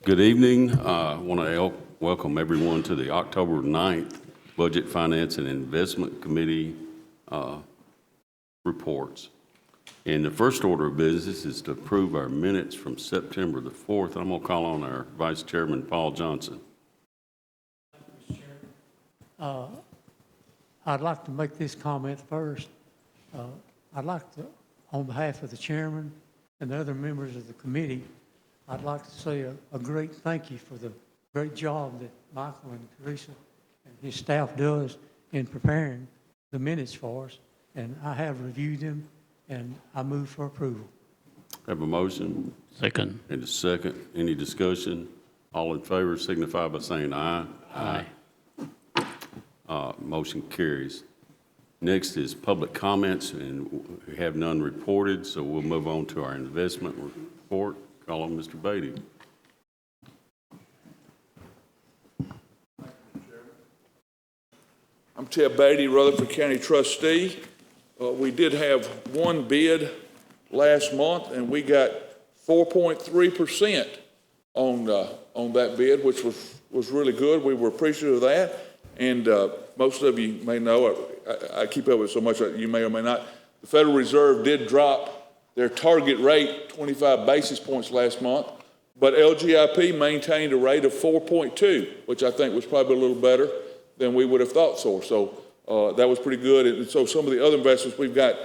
Good evening. I want to welcome everyone to the October 9th Budget, Finance, and Investment Committee reports. And the first order of business is to approve our minutes from September the 4th. I'm going to call on our Vice Chairman, Paul Johnson. I'd like to make this comment first. I'd like to, on behalf of the chairman and the other members of the committee, I'd like to say a great thank you for the great job that Michael and Teresa and his staff does in preparing the minutes for us. And I have reviewed them, and I move for approval. Have a motion? Second. And a second. Any discussion? All in favor signify by saying aye. Aye. Motion carries. Next is public comments, and we have none reported, so we'll move on to our investment report. Call on Mr. Beatty. I'm Ted Beatty, Rutherford County Trustee. We did have one bid last month, and we got 4.3% on that bid, which was really good. We were appreciative of that. And most of you may know, I keep up with it so much that you may or may not, the Federal Reserve did drop their target rate 25 basis points last month, but LGIP maintained a rate of 4.2, which I think was probably a little better than we would have thought so. So that was pretty good. And so some of the other investments, we've got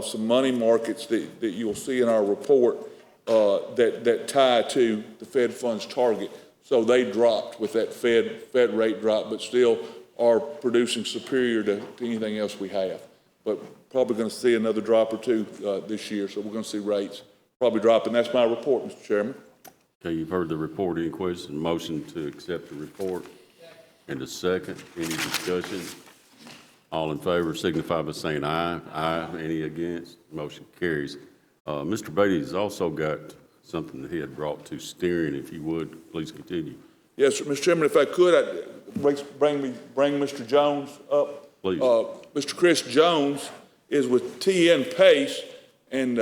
some money markets that you'll see in our report that tie to the Fed funds target. So they dropped with that Fed rate drop, but still are producing superior to anything else we have. But probably going to see another drop or two this year, so we're going to see rates probably drop. And that's my report, Mr. Chairman. Okay, you've heard the report. Any questions? Motion to accept the report. And a second. Any discussion? All in favor signify by saying aye. Aye. Any against? Motion carries. Mr. Beatty has also got something that he had brought to steering. If you would, please continue. Yes, sir. Mr. Chairman, if I could, I'd bring Mr. Jones up. Please. Mr. Chris Jones is with TN Pace, and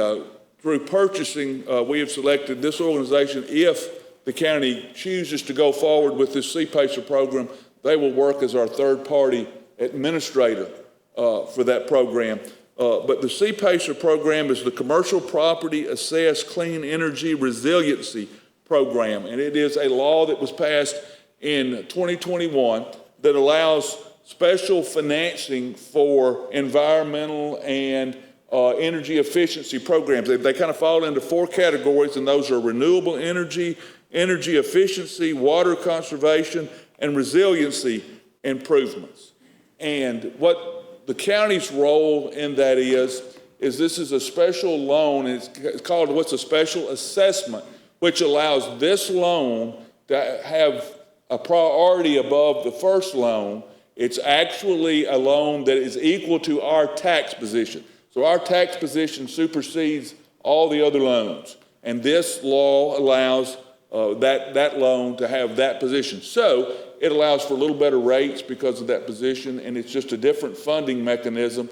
through purchasing, we have selected this organization. If the county chooses to go forward with this C-PACER program, they will work as our third-party administrator for that program. But the C-PACER program is the Commercial Property Assessed Clean Energy Resiliency Program, and it is a law that was passed in 2021 that allows special financing for environmental and energy efficiency programs. They kind of fall into four categories, and those are renewable energy, energy efficiency, water conservation, and resiliency improvements. And what the county's role in that is this is a special loan, and it's called what's a special assessment, which allows this loan to have a priority above the first loan. It's actually a loan that is equal to our tax position. So our tax position supersedes all the other loans. And this law allows that loan to have that position. So it allows for a little better rates because of that position, and it's just a different funding mechanism.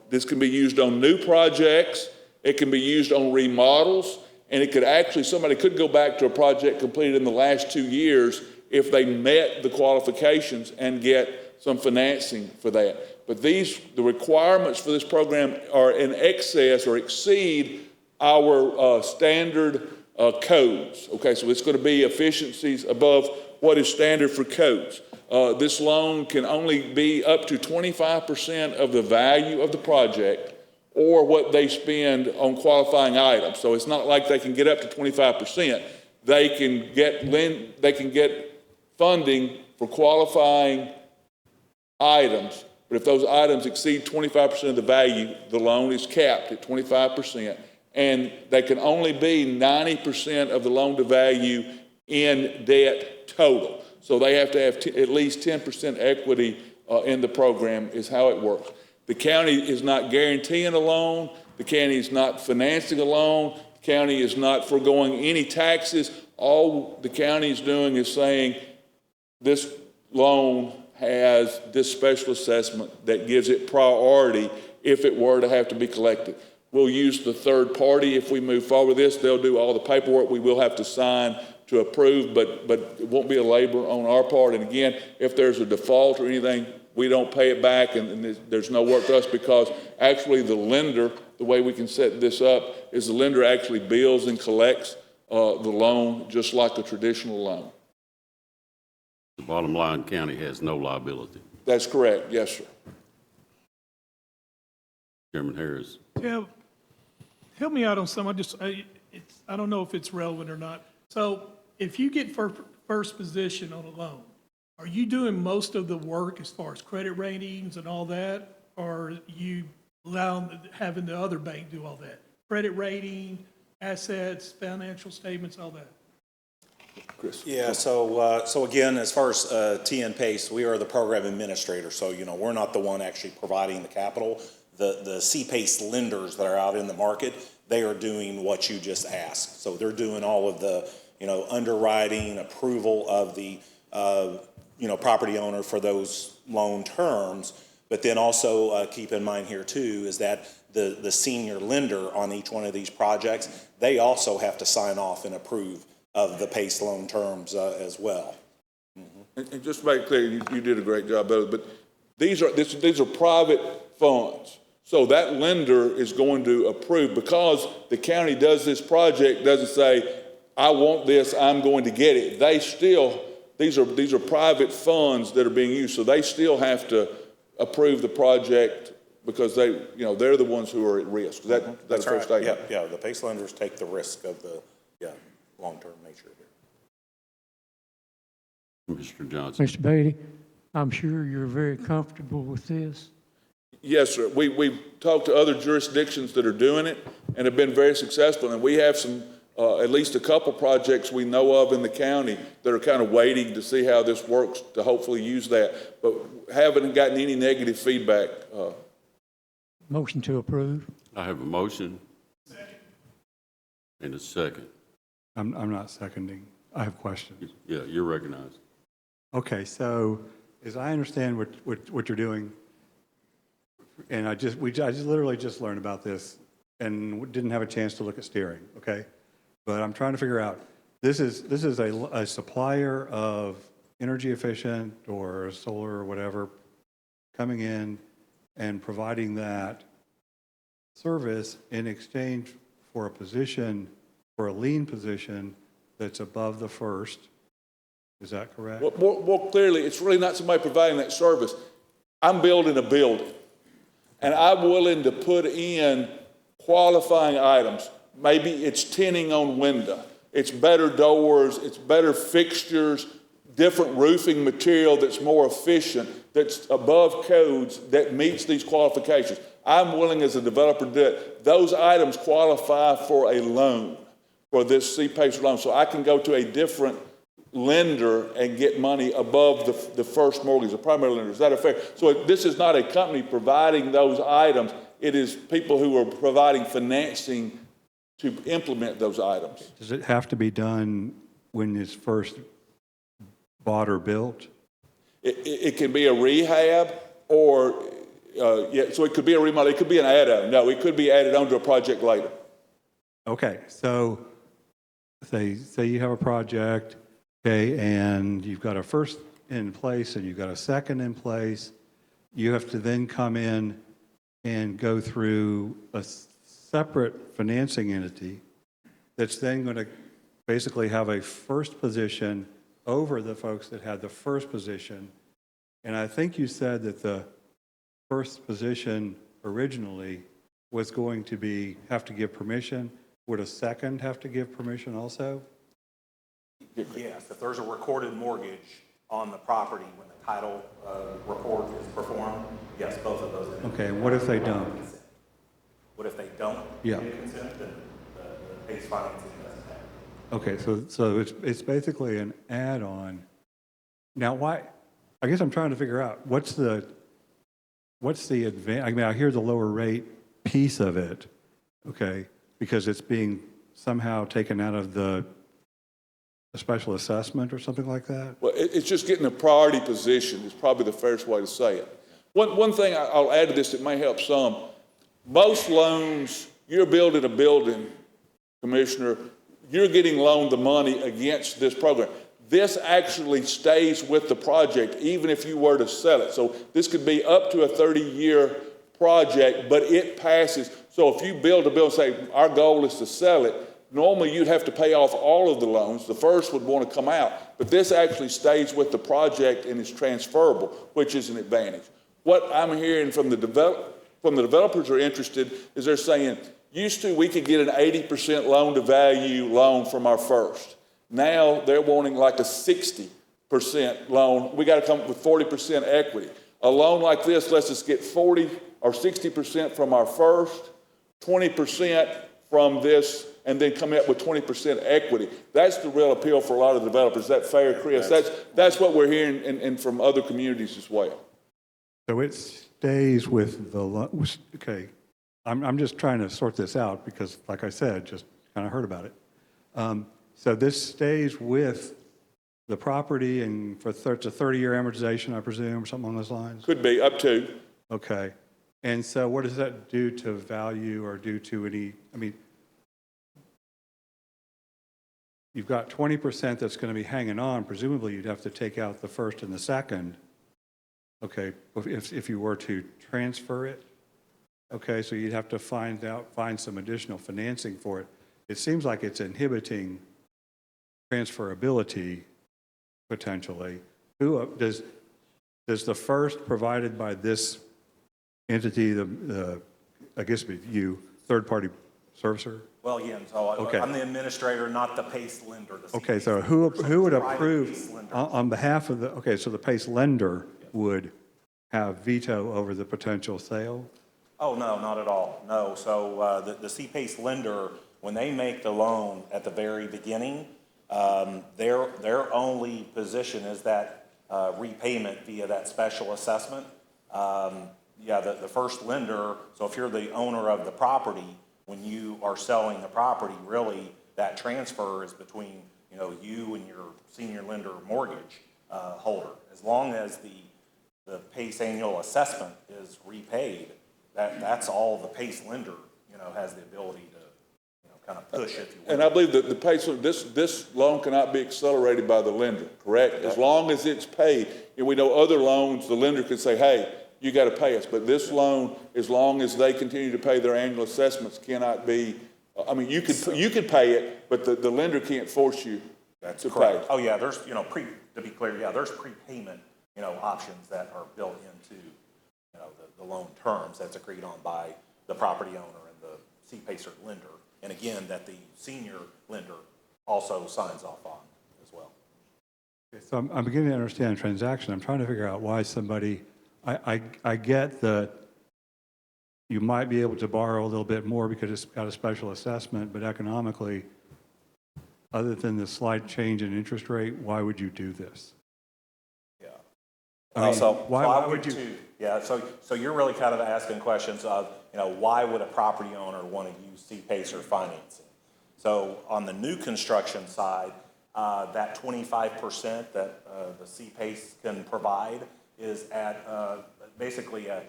This can be used on new projects, it can be used on remodels, and it could actually, somebody could go back to a project completed in the last 2 years if they met the qualifications and get some financing for that. But the requirements for this program are in excess or exceed our standard codes. Okay, so it's going to be efficiencies above what is standard for codes. This loan can only be up to 25% of the value of the project or what they spend on qualifying items. So it's not like they can get up to 25%. They can get funding for qualifying items, but if those items exceed 25% of the value, the loan is capped at 25%, and they can only be 90% of the loan to value in debt total. So they have to have at least 10% equity in the program is how it works. The county is not guaranteeing a loan. The county is not financing a loan. The county is not foregoing any taxes. All the county is doing is saying this loan has this special assessment that gives it priority if it were to have to be collected. We'll use the third party if we move forward with this. They'll do all the paperwork. We will have to sign to approve, but it won't be a labor on our part. And again, if there's a default or anything, we don't pay it back, and there's no work to us, because actually the lender, the way we can set this up is the lender actually bills and collects the loan just like a traditional loan. The bottom line, county has no liability. That's correct, yes, sir. Chairman Harris. Yeah, help me out on some. I don't know if it's relevant or not. So if you get first position on a loan, are you doing most of the work as far as credit ratings and all that? Or are you having the other bank do all that? Credit rating, assets, financial statements, all that? Chris. Yeah, so again, as far as TN PACE, we are the program administrator. So, we're not the one actually providing the capital. The CPACE lenders that are out in the market, they are doing what you just asked. So they're doing all of the, underwriting, approval of the, property owner for those loan terms. But then also keep in mind here too, is that the senior lender on each one of these projects, they also have to sign off and approve of the PACE loan terms as well. And just to make it clear, you did a great job of it, but these are private funds. So that lender is going to approve, because the county does this project, doesn't say, I want this, I'm going to get it. These are private funds that are being used, so they still have to approve the project, because they're the ones who are at risk. That's a fair right. statement? Yeah, the PACE lenders take the risk of the long-term nature here. Mr. Johnson. Mr. Beatty, I'm sure you're very comfortable with this. Yes, sir. We've talked to other jurisdictions that are doing it and have been very successful, and we have some, at least a couple projects we know of in the county that are kind of waiting to see how this works to hopefully use that, but haven't gotten any negative feedback. Motion to approve. I have a motion. And a second. I'm not seconding. I have questions. Yeah, you're recognized. Okay, so as I understand what you're doing, and I just literally just learned about this and didn't have a chance to look at steering, okay? But I'm trying to figure out, this is a supplier of energy efficient or solar or whatever coming in and providing that service in exchange for a position, for a lien position that's above the first. Is that correct? Well, more clearly, it's really not somebody providing that service. I'm building a building, and I'm willing to put in qualifying items. Maybe it's tinting on window, it's better doors, it's better fixtures, different roofing material that's more efficient, that's above codes, that meets these qualifications. I'm willing as a developer to do it. Those items qualify for a loan, for this CPACE loan, so I can go to a different lender and get money above the first mortgage, the primary lender. Is that fair? So this is not a company providing those items. It is people who are providing financing to implement those items. Does it have to be done when it's first bought or built? It can be a rehab, or so it could be a remodel. It could be an add-on. No, it could be added on to a project later. Okay, so say you have a project, okay, and you've got a first in place and you've got a second in place. You have to then come in and go through a separate financing entity that's then going to basically have a first position over the folks that had the first position. And I think you said that the first position originally was going to have to give permission. Would a second have to give permission also? Yes, if there's a recorded mortgage on the property when the title report is performed, yes, both of those. Okay, what if they don't? What if they don't Yeah. give consent? Then the PACE financing doesn't happen. Okay, so it's basically an add-on. Now, why? I guess I'm trying to figure out what's the advantage. I mean, I hear the lower rate piece of it, okay, because it's being somehow taken out of the special assessment or something like that. Well, it's just getting a priority position is probably the fairest way to say it. One thing I'll add to this that may help some. Most loans, you're building a building, Commissioner, you're getting loaned the money against this program. This actually stays with the project even if you were to sell it. So this could be up to a 30-year project, but it passes. So if you build a building, say our goal is to sell it, normally you'd have to pay off all of the loans. The first would want to come out, but this actually stays with the project and is transferable, which is an advantage. What I'm hearing from the developers are interested is they're saying, used to we could get an 80% loan to value loan from our first. Now they're wanting like a 60% loan. We got to come up with 40% equity. A loan like this lets us get 40 or 60% from our first, 20% from this, and then come up with 20% equity. That's the real appeal for a lot of developers. Is that fair, Chris? That's what we're hearing and from other communities as well. So it stays with okay. I'm just trying to sort this out because, like I said, just kind of heard about it. So this stays with the property and for it's a 30-year amortization, I presume, or something along those lines? Could be up to. Okay. And so what does that do to value or do to any, I mean, you've got 20% that's going to be hanging on. Presumably you'd have to take out the first and the second. Okay, if you were to transfer it. Okay, so you'd have to find some additional financing for it. It seems like it's inhibiting transferability potentially. Who does the first provided by this entity, I guess it'd be you, third-party servicer? Well, yeah, so Okay. I'm the administrator, not the PACE lender. Okay, so who would approve on behalf of okay, so the PACE lender would have veto over the potential sale? Oh, no, not at all. No. So the CPACE lender, when they make the loan at the very beginning, their only position is that repayment via that special assessment. Yeah, the first lender, so if you're the owner of the property, when you are selling the property, really that transfer is between you and your senior lender mortgage holder. As long as the PACE annual assessment is repaid, that's all the PACE lender has the ability to kind of push, if you will. And I believe that the PACE, this loan cannot be accelerated by the lender, correct? As long as it's paid. We know other loans, the lender could say, hey, you got to pay us. But this loan, as long as they continue to pay their annual assessments, cannot be, I mean, you could pay it, but the lender can't force you to pay. Oh, yeah, there's, to be clear, yeah, there's prepayment, options that are built into, the loan terms that's agreed on by the property owner and the CPACE lender. And again, that the senior lender also signs off on as well. Okay, so I'm beginning to understand transaction. I'm trying to figure out why somebody, I get that you might be able to borrow a little bit more because it's got a special assessment, but economically, other than the slight change in interest rate, why would you do this? Yeah. I mean, why would you? Yeah, so you're really kind of asking questions of, why would a property owner want to use CPACE or financing? So on the new construction side, that 25% that the CPACE can provide is at basically an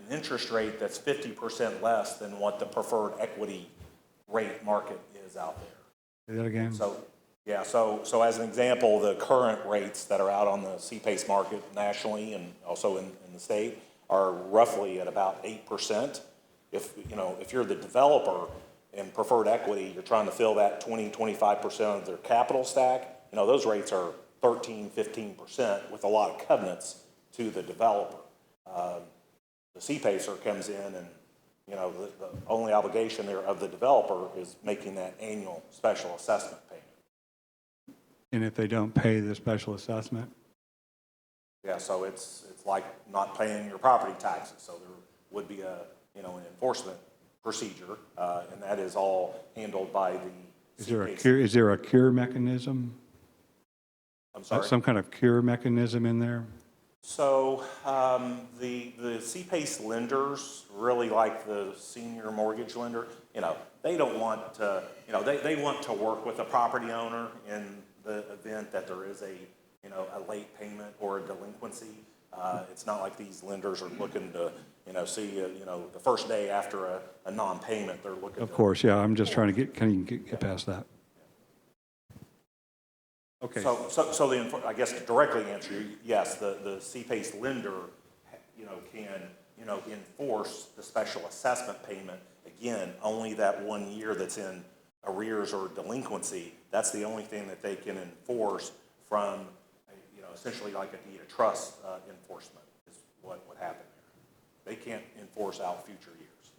interest rate that's 50% less than what the preferred equity rate market is out there. Say that again? So as an example, the current rates that are out on the CPACE market nationally and also in the state are roughly at about 8%. If you're the developer in preferred equity, you're trying to fill that 25% of their capital stack, those rates are 13, 15% with a lot of covenants to the developer. The CPACER comes in and, the only obligation there of the developer is making that annual special assessment payment. And if they don't pay the special assessment? Yeah, so it's like not paying your property taxes. So there would be an enforcement procedure, and that is all handled by the CPACE. Is there a cure mechanism? I'm sorry? Some kind of cure mechanism in there? So the CPACE lenders, really like the senior mortgage lender, they don't want to, they want to work with a property owner in the event that there is a late payment or a delinquency. It's not like these lenders are looking to, see, the first day after a non-payment, they're looking Of course, yeah, I'm just trying to get past that. Okay. So I guess to directly answer you, yes, the CPACE lender, can, enforce the special assessment payment. Again, only that 1 year that's in arrears or delinquency, that's the only thing that they can enforce from, essentially like a deed of trust enforcement is what would happen there. They can't enforce out future years.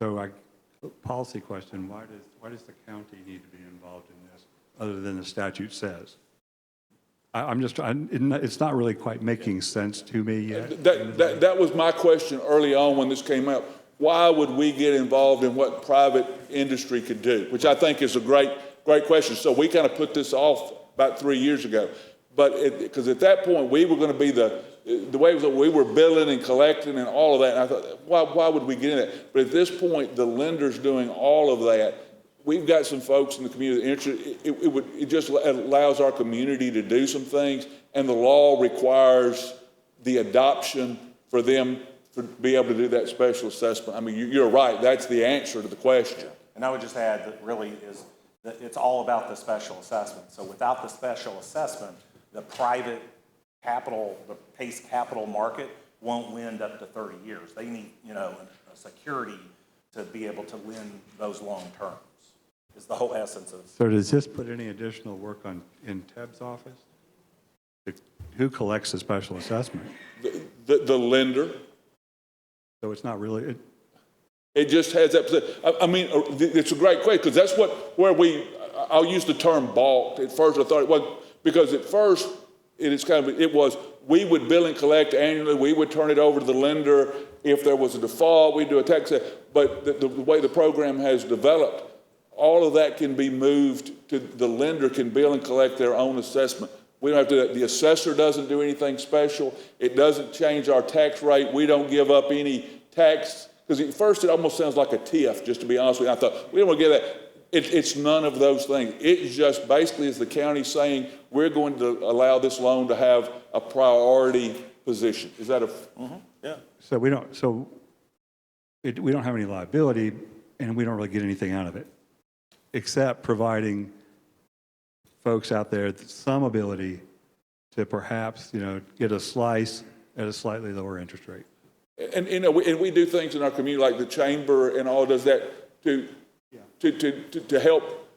So policy question, why does the county need to be involved in this, other than the statute says? It's not really quite making sense to me yet. That was my question early on when this came out. Why would we get involved in what private industry could do? Which I think is a great question. So we kind of put this off about 3 years ago. But because at that point, we were going to be the way it was, we were billing and collecting and all of that. And I thought, why would we get in that? But at this point, the lender's doing all of that. We've got some folks in the community interested. It just allows our community to do some things, and the law requires the adoption for them to be able to do that special assessment. I mean, you're right. That's the answer to the question. And I would just add that really is that it's all about the special assessment. So without the special assessment, the private capital, the PACE capital market won't lend up to 30 years. They need, a security to be able to lend those long terms. Is the whole essence of. So does this put any additional work in Teb's office? Who collects the special assessment? The lender. So it's not really. It just has that. I mean, it's a great question because that's I'll use the term balked. At first, I thought it was because at first it was we would bill and collect annually. We would turn it over to the lender if there was a default. We'd do a tax. But the way the program has developed, all of that can be moved to the lender can bill and collect their own assessment. We don't have to. The assessor doesn't do anything special. It doesn't change our tax rate. We don't give up any tax. Because at first it almost sounds like a TIF, just to be honest with you. I thought, we don't want to get that. It's none of those things. It just basically is the county saying, we're going to allow this loan to have a priority position. Is that a... Mm-hmm. Yeah. So we don't have any liability, and we don't really get anything out of it, except providing folks out there some ability to perhaps, get a slice at a slightly lower interest rate. And we do things in our community like the chamber and all does that to help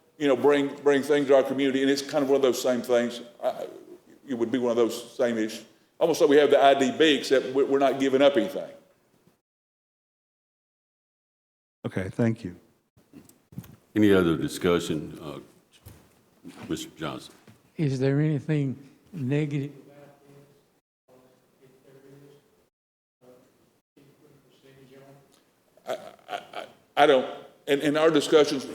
bring things to our community, and it's kind of one of those same things. It would be one of those same issues. Almost like we have the IDB, except we're not giving up anything. Okay, thank you. Any other discussion, Mr. Johnson? Is there anything negative about this? If there is, can you put a percentage on? I don't, in our discussions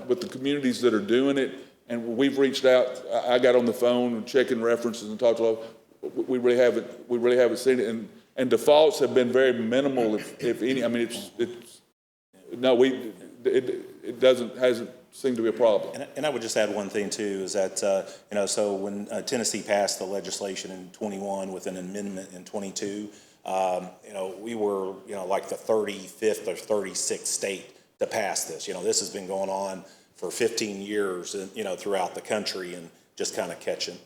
with the communities that are doing it, and we've reached out, I got on the phone and checking references and talked to them, we really haven't seen it, and defaults have been very minimal, if any. I mean, hasn't seemed to be a problem. And I would just add one thing too, is that, so when Tennessee passed the legislation in 21 with an amendment in 22, we were, like the 35th or 36th state to pass this. This has been going on for 15 years, throughout the country and just kind of catching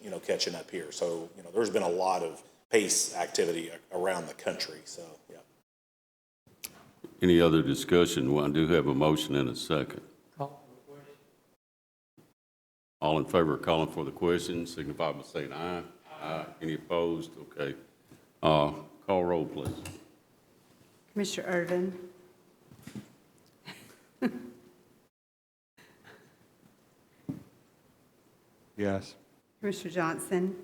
up here. So, there's been a lot of PACE activity around the country. So, yeah. Any other discussion? Well, I do have a motion and a second. Call for the question. All in favor of calling for the question, signify by saying aye. Aye. Any opposed? Okay. Call roll, please. Commissioner Irvin. Yes. Commissioner Johnson.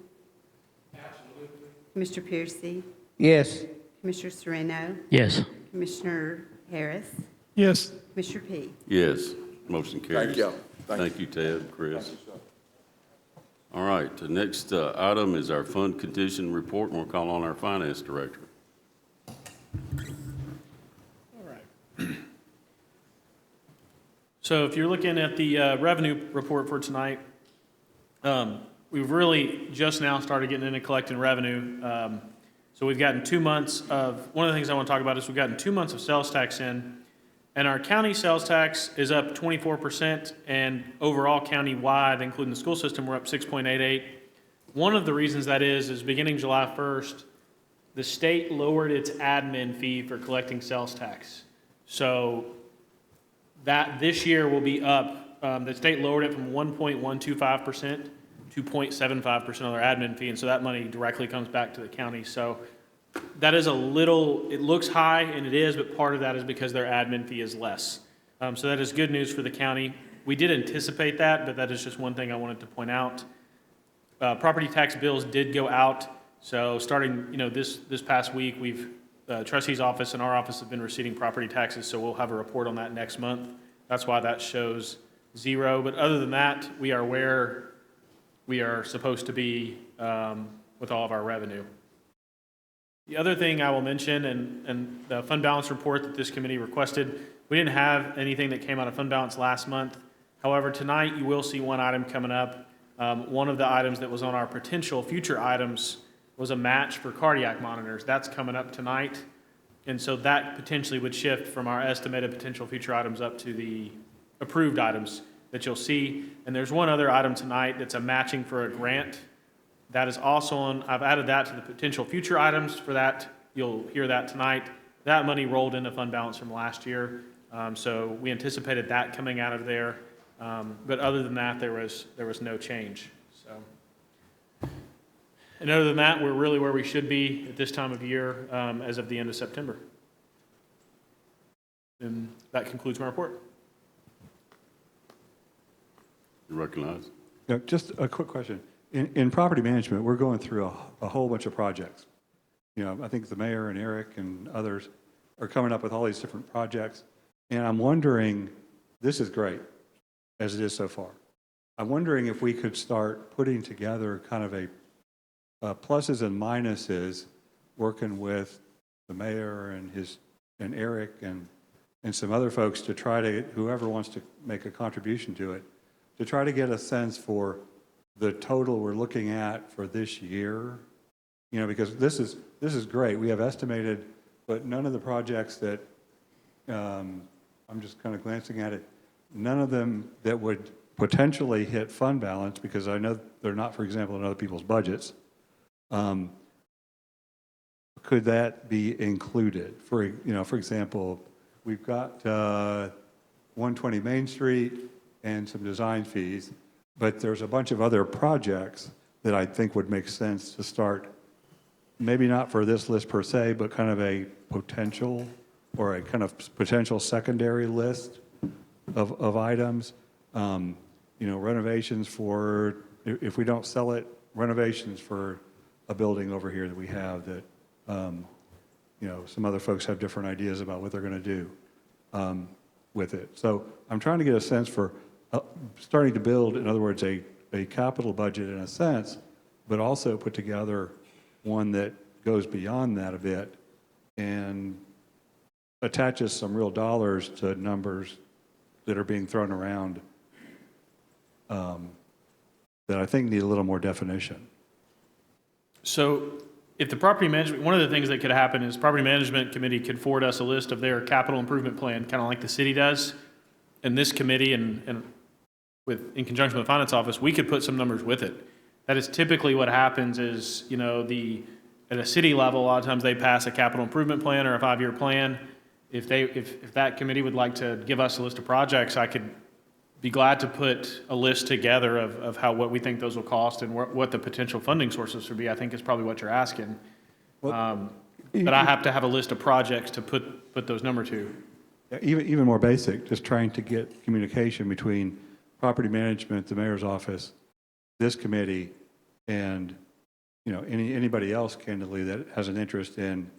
Absolutely. Commissioner Piercy. Yes. Commissioner Sereno. Yes. Commissioner Harris. Yes. Commissioner P. Yes. Motion carries. Thank you. Thank you, Ted, Chris. All right, the next item is our fund condition report, and we'll call on our finance director. So if you're looking at the revenue report for tonight, we've really just now started getting into collecting revenue. So we've gotten 2 months of, one of the things I want to talk about is we've gotten 2 months of sales tax in, And our county sales tax is up 24%, and overall county-wide, including the school system, we're up 6.88. One of the reasons that is beginning July 1st, the state lowered its admin fee for collecting sales tax. So that this year will be up. The state lowered it from 1.125% to 0.75% of their admin fee, and so that money directly comes back to the county. So that is a little, it looks high, and it is, but part of that is because their admin fee is less. So that is good news for the county. We did anticipate that, but that is just one thing I wanted to point out. Property tax bills did go out. So starting, this past week, we've, trustee's office and our office have been receiving property taxes, so we'll have a report on that next month. That's why that shows 0. But other than that, we are where we are supposed to be with all of our revenue. The other thing I will mention, and the fund balance report that this committee requested, we didn't have anything that came out of fund balance last month. However, tonight you will see one item coming up. One of the items that was on our potential future items was a match for cardiac monitors. That's coming up tonight. And so that potentially would shift from our estimated potential future items up to the approved items that you'll see. And there's one other item tonight that's a matching for a grant. That is also on, I've added that to the potential future items for that. You'll hear that tonight. That money rolled into fund balance from last year. So we anticipated that coming out of there. But other than that, there was no change. So, and other than that, we're really where we should be at this time of year as of the end of September. And that concludes my report. You recognize? Yeah, just a quick question. In property management, we're going through a whole bunch of projects. I think the mayor and Eric and others are coming up with all these different projects. And I'm wondering, this is great, as it is so far. I'm wondering if we could start putting together kind of a pluses and minuses, working with the mayor and Eric and some other folks to try to, whoever wants to make a contribution to it, to try to get a sense for the total we're looking at for this year. Because this is great. We have estimated, but none of the projects that, I'm just kind of glancing at it, none of them that would potentially hit fund balance, because I know they're not, for example, in other people's budgets. Could that be included? For example, we've got 120 Main Street and some design fees, but there's a bunch of other projects that I think would make sense to start, maybe not for this list per se, but kind of a potential or a kind of potential secondary list of items. Renovations for, if we don't sell it, renovations for a building over here that we have that, some other folks have different ideas about what they're going to do with it. So I'm trying to get a sense for starting to build, in other words, a capital budget in a sense, but also put together one that goes beyond that a bit and attaches some real dollars to numbers that are being thrown around that I think need a little more definition. So if the property management, one of the things that could happen is property management committee could forward us a list of their capital improvement plan, kind of like the city does. And this committee and in conjunction with the finance office, we could put some numbers with it. That is typically what happens is, at a city level, a lot of times they pass a capital improvement plan or a 5-year plan. If that committee would like to give us a list of projects, I could be glad to put a list together of what we think those will cost and what the potential funding sources would be. I think is probably what you're asking. But I have to have a list of projects to put those numbers to. Yeah, even more basic, just trying to get communication between property management, the mayor's office, this committee, and anybody else, candidly, that has an interest in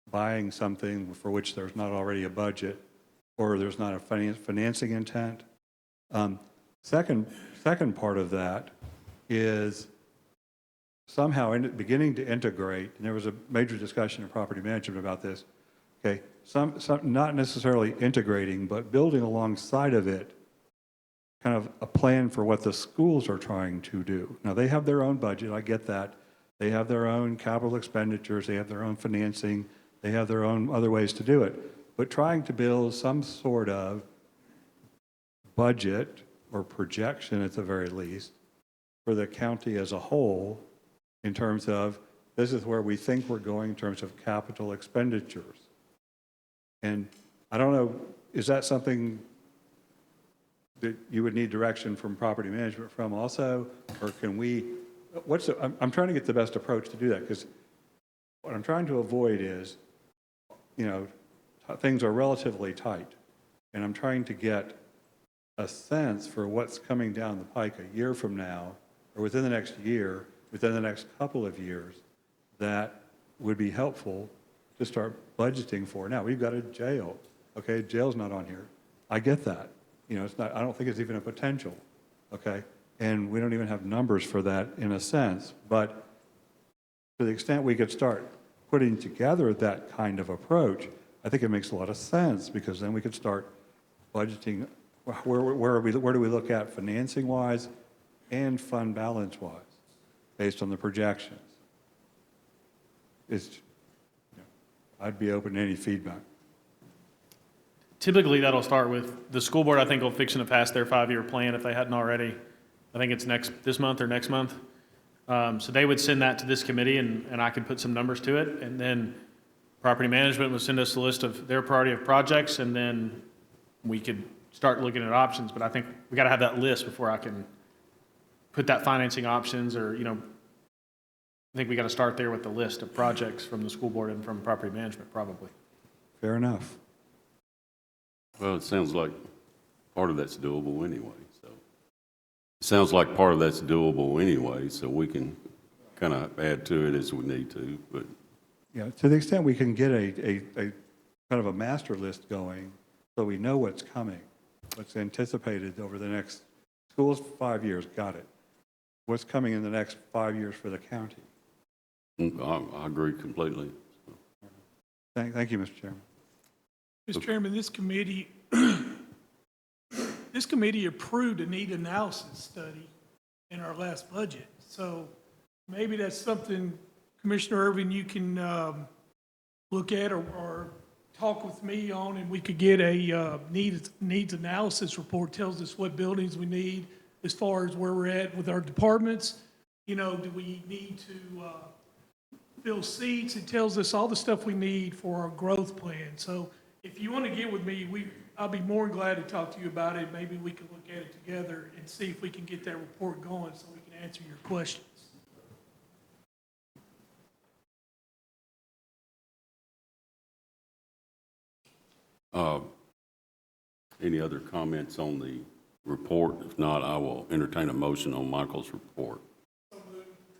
buying something for which there's not already a budget or there's not a financing intent. Second part of that is somehow beginning to integrate, and there was a major discussion in property management about this, okay, some not necessarily integrating, but building alongside of it kind of a plan for what the schools are trying to do. Now, they have their own budget, I get that. They have their own capital expenditures, they have their own financing, they have their own other ways to do it. but trying to build some sort of budget or projection at the very least for the county as a whole in terms of this is where we think we're going in terms of capital expenditures. And I don't know, is that something that you would need direction from property management from also? Or can we, I'm trying to get the best approach to do that, because what I'm trying to avoid is, things are relatively tight. And I'm trying to get a sense for what's coming down the pike a year from now, or within the next year, within the next couple of years, that would be helpful to start budgeting for. Now, we've got a jail. Okay, jail's not on here. I get that. It's not, I don't think it's even a potential. Okay, and we don't even have numbers for that in a sense. But to the extent we could start putting together that kind of approach, I think it makes a lot of sense, because then we could start budgeting where do we look at financing-wise and fund balance-wise based on the projections. I'd be open to any feedback. Typically, that'll start with, the school board, I think, will fix to pass their 5-year plan if they hadn't already. I think it's this month or next month. So they would send that to this committee, and I could put some numbers to it. And then property management would send us a list of their priority of projects, and then we could start looking at options. But I think we got to have that list before I can put that financing options, or, I think we got to start there with the list of projects from the school board and from property management, probably. Fair enough. Well, it sounds like part of that's doable anyway, so. It sounds like part of that's doable anyway, so we can kind of add to it as we need to, but. Yeah, to the extent we can get a kind of a master list going, so we know what's coming, what's anticipated over the next, school's 5 years, got it. What's coming in the next 5 years for the county? I agree completely. Thank you, Mr. Chairman. Mr. Chairman, this committee approved a need analysis study in our last budget. So maybe that's something, Commissioner Irvin, you can look at or talk with me on, and we could get a needs analysis report. Tells us what buildings we need as far as where we're at with our departments. Do we need to fill seats? It tells us all the stuff we need for our growth plan. So if you want to get with me, I'll be more than glad to talk to you about it. Maybe we can look at it together and see if we can get that report going so we can answer your questions. Any other comments on the report? If not, I will entertain a motion on Michael's report.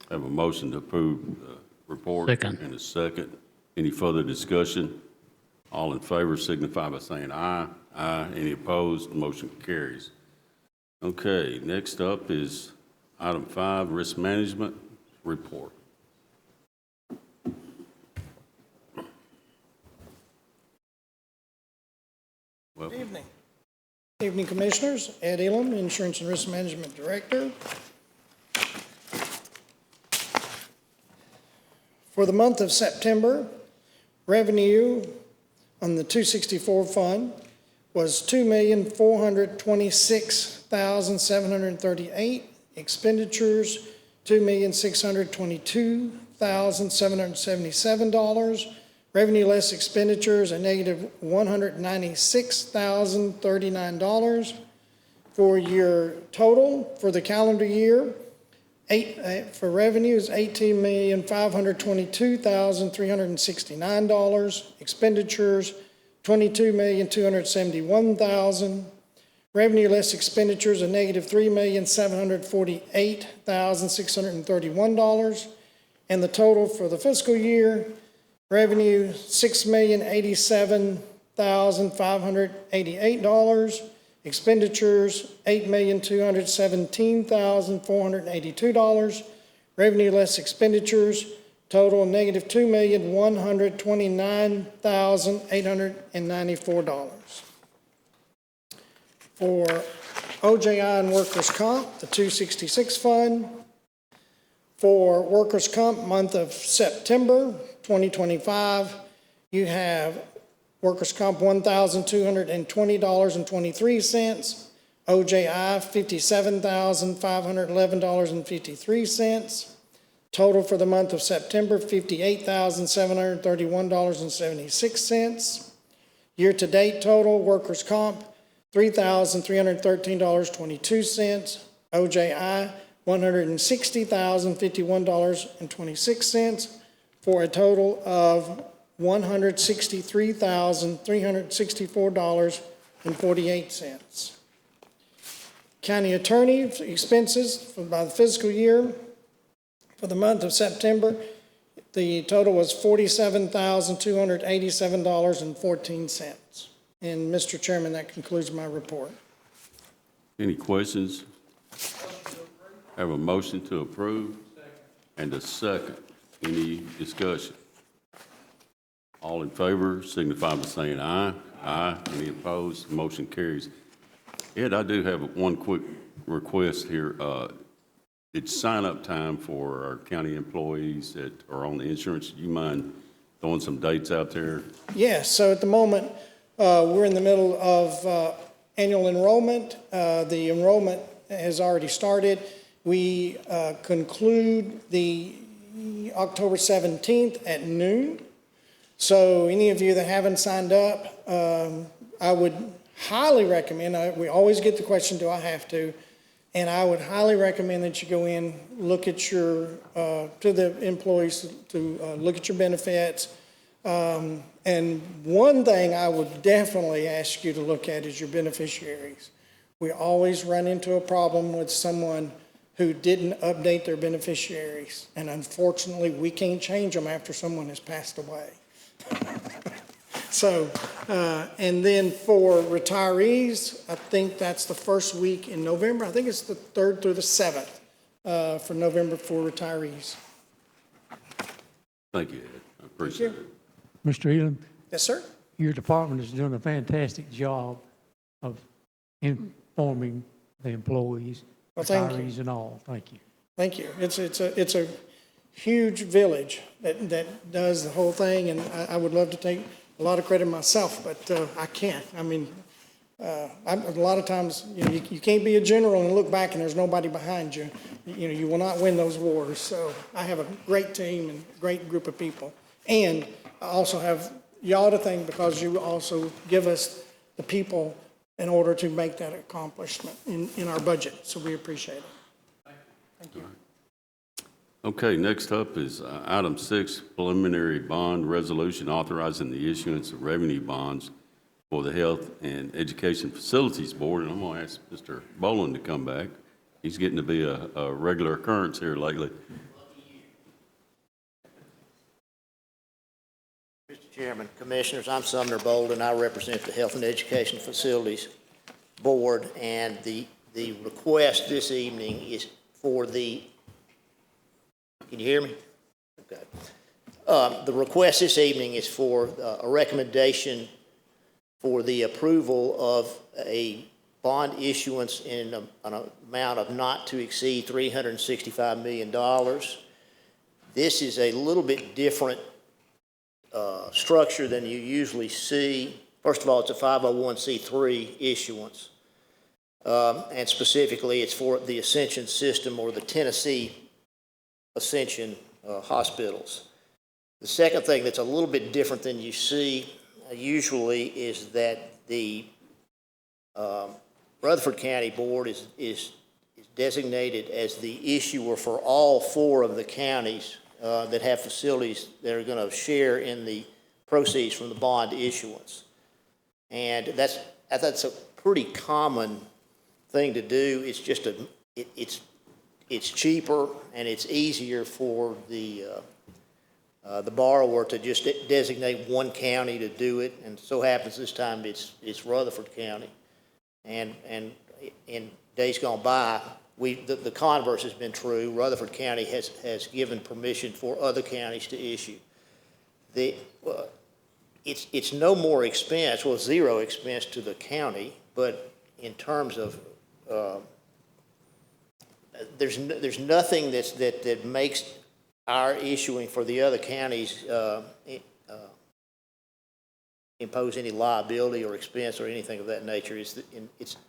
Have a motion to approve the report. Second. And a second. Any further discussion? All in favor signify by saying aye. Aye. Any opposed? The motion carries. Okay, next up is item 5, risk management report. Good evening. Good evening, Commissioners. Ed Elam, Insurance and Risk Management Director. For the month of September, revenue on the 264 fund was $2,426,738. Expenditures, $2,622,777. Revenue less expenditures, a negative $196,039. For your total for the calendar year, for revenue is $18,522,369. Expenditures, $22,271,000. Revenue less expenditures, a negative $3,748,631. And the total for the fiscal year, revenue, $6,087,588. Expenditures, $8,217,482. Revenue less expenditures, total negative $2,129,894. For OJI and workers' comp, the 266 fund. For workers' comp, month of September 2025, you have Workers' comp, $1,220.23. OJI, $57,511.53. Total for the month of September, $58,731.76. Year-to-date total, workers' comp, $3,313.22. OJI, $160,051.26, for a total of $163,364.48. County attorney expenses by the fiscal year for the month of September, the total was $47,287.14. And Mr. Chairman, that concludes my report. Any questions? Have a motion to approve and a second. Any discussion? All in favor signify by saying aye. Aye. Any opposed? Motion carries. Ed, I do have one quick request here. It's sign-up time for our county employees that are on the insurance. Do you mind throwing some dates out there? Yes, so at the moment, we're in the middle of annual enrollment. The enrollment has already started. We conclude the October 17th at noon. So any of you that haven't signed up, I would highly recommend, we always get the question, do I have to? And I would highly recommend that you go in, look at your, to the employees, to look at your benefits. And one thing I would definitely ask you to look at is your beneficiaries. We always run into a problem with someone who didn't update their beneficiaries. And unfortunately, we can't change them after someone has passed away. So, and then for retirees, I think that's the first week in November. I think it's the 3rd through the 7th for November for retirees. Thank you, Ed. I appreciate it. Mr. Elam, Yes, sir? your department is doing a fantastic job of informing the employees, Well, thank you. retirees and all. Thank you. Thank you. It's a huge village that does the whole thing, and I would love to take a lot of credit myself, but I can't. I mean, a lot of times, you can't be a general and look back and there's nobody behind you. You will not win those wars. So I have a great team and great group of people. And I also have y'all to thank because you also give us the people in order to make that accomplishment in our budget. So we appreciate it. Thank you. Okay, next up is item 6, preliminary bond resolution authorizing the issuance of revenue bonds for the Health and Education Facilities Board. And I'm going to ask Mr. Boland to come back. He's getting to be a regular occurrence here lately. Mr. Chairman, Commissioners, I'm Sumner Bolden. I represent the Health and Education Facilities Board, and the request this evening is for the, can you hear me? Okay. The request this evening is for a recommendation for the approval of a bond issuance in an amount of not to exceed $365 million. This is a little bit different structure than you usually see. First of all, it's a 501c3 issuance, and specifically it's for the Ascension system or the Tennessee Ascension hospitals. The second thing that's a little bit different than you see usually is that the Rutherford County Board is designated as the issuer for all 4 of the counties that have facilities that are going to share in the proceeds from the bond issuance. And that's a pretty common thing to do. It's just it's cheaper and it's easier for the borrower to just designate one county to do it. And so happens this time it's Rutherford County. And in days gone by, the converse has been true. Rutherford County has given permission for other counties to issue. It's no more expense, well, 0 expense to the county, but in terms of there's nothing that makes our issuing for the other counties impose any liability or expense or anything of that nature. It's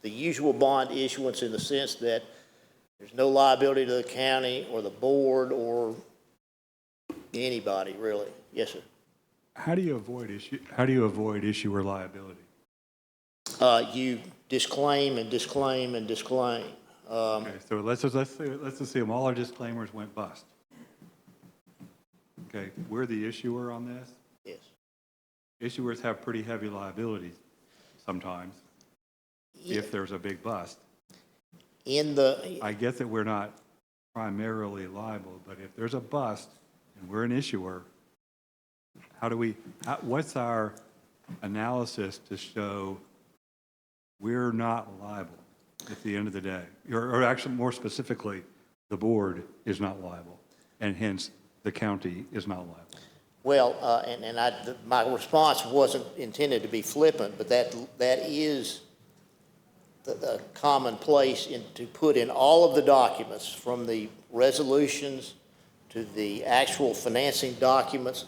the usual bond issuance in the sense that there's no liability to the county or the board or anybody, really. Yes, sir. How do you avoid issuer liability? You disclaim and disclaim and disclaim. Okay, so let's assume all our disclaimers went bust. Okay, we're the issuer on this. Yes. Issuers have pretty heavy liabilities sometimes if there's a big bust. I get that we're not primarily liable, but if there's a bust and we're an issuer, what's our analysis to show we're not liable at the end of the day? Or actually, more specifically, the board is not liable, and hence the county is not liable. Well, my response wasn't intended to be flippant, but that is the common place to put in all of the documents, from the resolutions to the actual financing documents,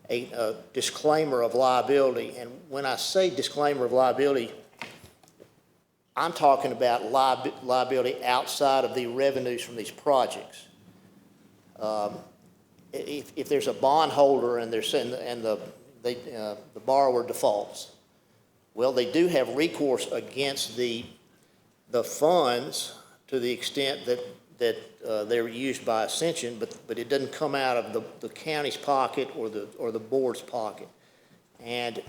a disclaimer of liability. And when I say disclaimer of liability, I'm talking about liability outside of the revenues from these projects. If there's a bondholder and the borrower defaults, well, they do have recourse against the funds to the extent that they're used by Ascension, but it doesn't come out of the county's pocket or the board's pocket. And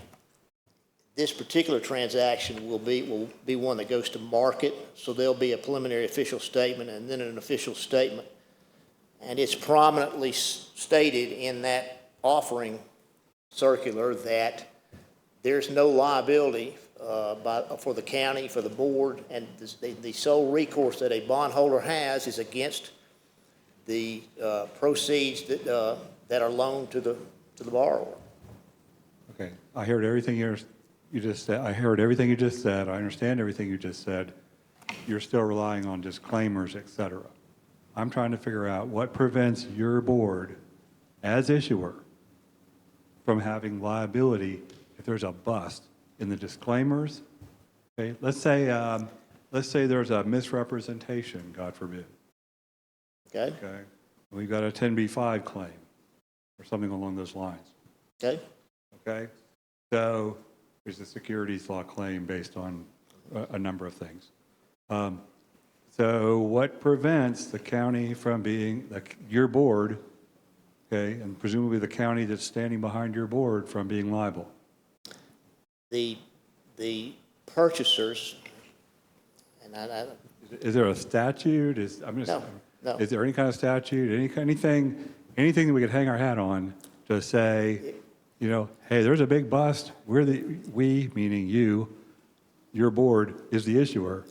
this particular transaction will be one that goes to market, so there'll be a preliminary official statement and then an official statement. And it's prominently stated in that offering circular that there's no liability for the county, for the board, and the sole recourse that a bondholder has is against the proceeds that are loaned to the borrower. Okay, I heard everything you just said. I heard everything you just said. I understand everything you just said. You're still relying on disclaimers, et cetera. I'm trying to figure out what prevents your board, as issuer, from having liability if there's a bust in the disclaimers. Okay, let's say there's a misrepresentation, God forbid. Okay? Okay, we've got a 10b-5 claim or something along those lines. Okay? Okay, so there's a securities law claim based on a number of things. So what prevents the county from being, your board, okay, and presumably the county that's standing behind your board, from being liable? The purchasers, and Is there a statute? No. Is there any kind of statute, anything that we could hang our hat on to say, hey, there's a big bust. We, meaning you, your board, is the issuer.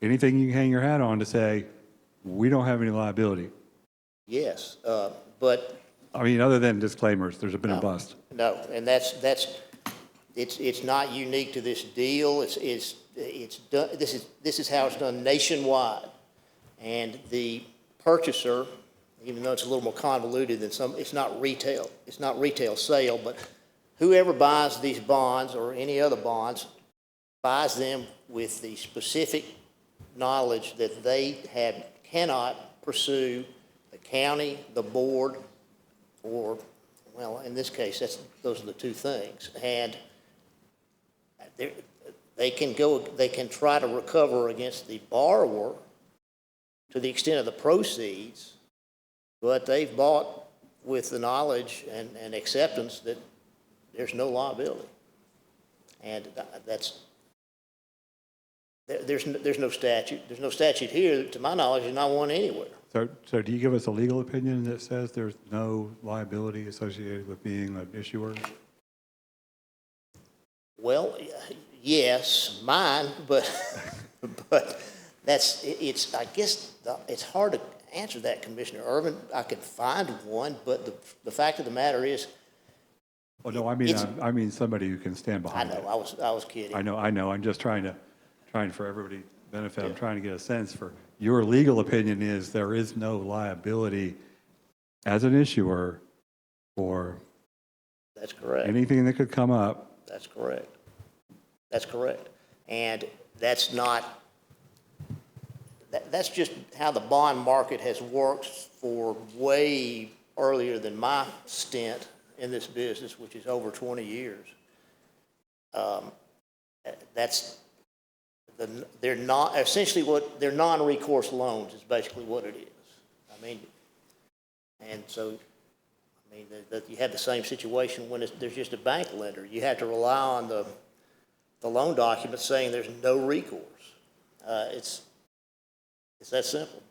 Anything you can hang your hat on to say, we don't have any liability? yes, but Other than disclaimers, there's been a bust. no, and it's not unique to this deal. It's done. This is how it's done nationwide, and the purchaser, even though it's a little more convoluted than some, it's not retail. It's not retail sale, but whoever buys these bonds or any other bonds buys them with the specific knowledge that they cannot pursue the county, the board, or, well, in this case, those are the two things. And they can try to recover against the borrower to the extent of the proceeds, but they've bought with the knowledge and acceptance that there's no liability. And there's no statute. There's no statute here, to my knowledge, there's not one anywhere. So do you give us a legal opinion that says there's no liability associated with being an issuer? Well, yes, mine, but I guess it's hard to answer that, Commissioner Irvin. I could find one, but the fact of the matter is. Oh, no, I mean somebody who can stand behind it. I know, I was kidding. I know. I'm just trying for everybody's benefit. Yeah. I'm trying to get a sense for your legal opinion is there is no liability as an issuer for. That's correct. Anything that could come up That's correct. That's correct. And that's not, that's just how the bond market has worked for way earlier than my stint in this business, which is over 20 years. They're not, essentially what, they're non-recourse loans is basically what it is. I mean, and so, I mean, that you have the same situation when there's just a bank lender. You have to rely on the loan document saying there's no recourse. It's that simple.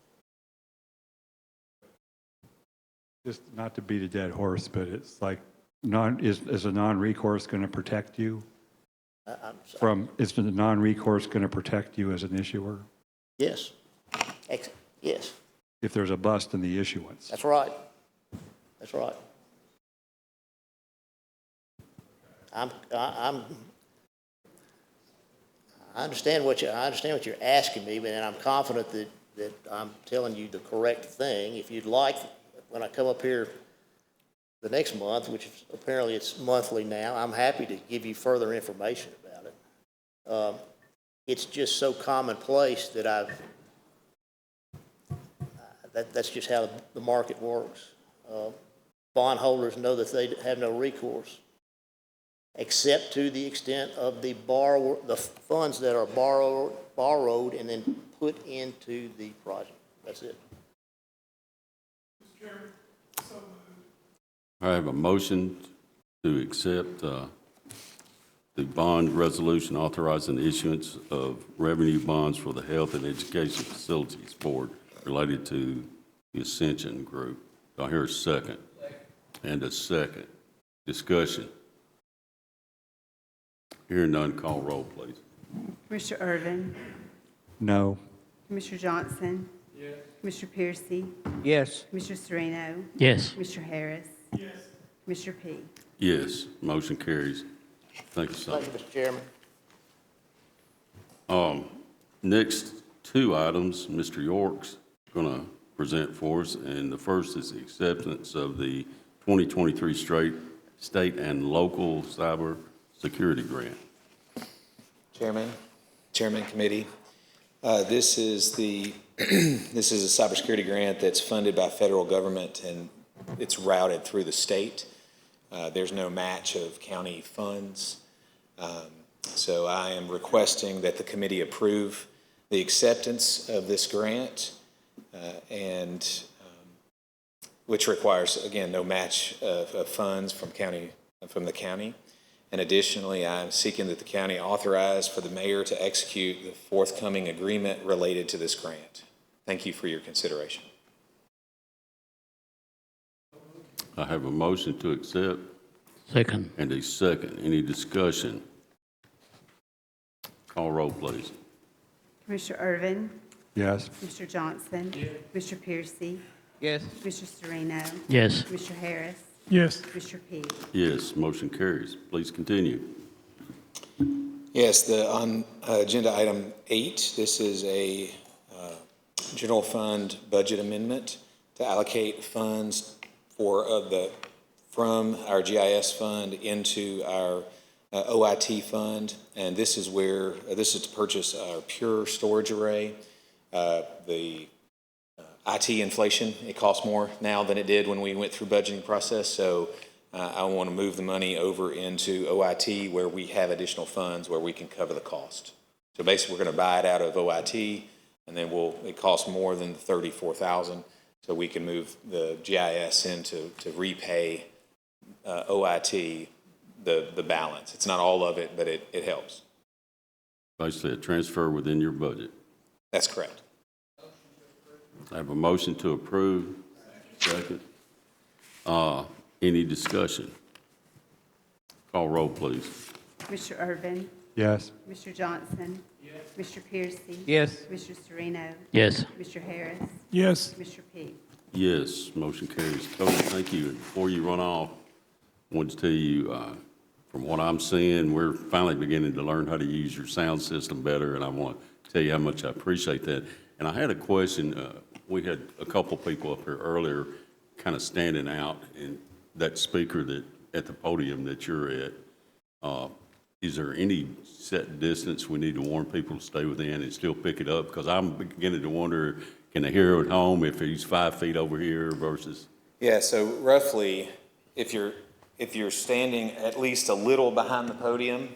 Just not to beat a dead horse, but it's like, is a non-recourse going to protect you? Is the non-recourse going to protect you as an issuer? Yes. Yes. If there's a bust in the issuance? That's right. That's right. I understand what you're asking me, and I'm confident that I'm telling you the correct thing. If you'd like, when I come up here the next month, which is, apparently it's monthly now, I'm happy to give you further information about it. It's just so commonplace that that's just how the market works. Bondholders know that they have no recourse, except to the extent of the funds that are borrowed and then put into the project. That's it. Mr. Chairman, so moved. I have a motion to accept the bond resolution authorizing the issuance of revenue bonds for the Health and Education Facilities Board related to the Ascension Group. Do I hear a second? And a second. Discussion. Hearing none, call roll, please. Commissioner Irvin? No. Commissioner Johnson? Yes. Commissioner Piercy? Yes. Commissioner Sereno? Yes. Commissioner Harris? Yes. Commissioner P? Yes, motion carries. Thank you, sir. Thank you, Mr. Chairman. Next two items, Mr. York's going to present for us, and the first is the acceptance of the 2023 state and local cybersecurity grant. Chairman Committee, this is a cybersecurity grant that's funded by federal government, and it's routed through the state. There's no match of county funds. So I am requesting that the committee approve the acceptance of this grant, which requires, again, no match of funds from the county. And additionally, I'm seeking that the county authorize for the mayor to execute the forthcoming agreement related to this grant. Thank you for your consideration. I have a motion to accept. Second. And a second. Any discussion? Call roll, please. Commissioner Irvin? Yes. Commissioner Johnson? Yes. Commissioner Piercy? Yes. Commissioner Sereno? Yes. Commissioner Harris? Yes. Commissioner P? Yes, motion carries. Please continue. Yes, on agenda item 8, this is a general fund budget amendment to allocate funds from our GIS fund into our OIT fund, and this is to purchase our pure storage array. The IT inflation, it costs more now than it did when we went through budgeting process, so I want to move the money over into OIT where we have additional funds where we can cover the cost. So basically, we're going to buy it out of OIT, and then it costs more than the $34,000, so we can move the GIS in to repay OIT the balance. It's not all of it, but it helps. Basically, a transfer within your budget. That's correct. I have a motion to approve. Second. Any discussion? Call roll, please. Commissioner Irvin? Yes. Commissioner Johnson? Yes. Commissioner Piercy? Yes. Commissioner Sereno? Yes. Commissioner Harris? Yes. Commissioner P? Yes, motion carries. Coach, thank you. And before you run off, I wanted to tell you, from what I'm seeing, we're finally beginning to learn how to use your sound system better, and I want to tell you how much I appreciate that. And I had a question. We had a couple people up here earlier kind of standing out in that speaker that at the podium that you're at. is there any set distance we need to warn people to stay within and still pick it up? Because I'm beginning to wonder, can a hero at home if he's 5 feet over here versus? Yeah, so roughly, if you're standing at least a little behind the podium,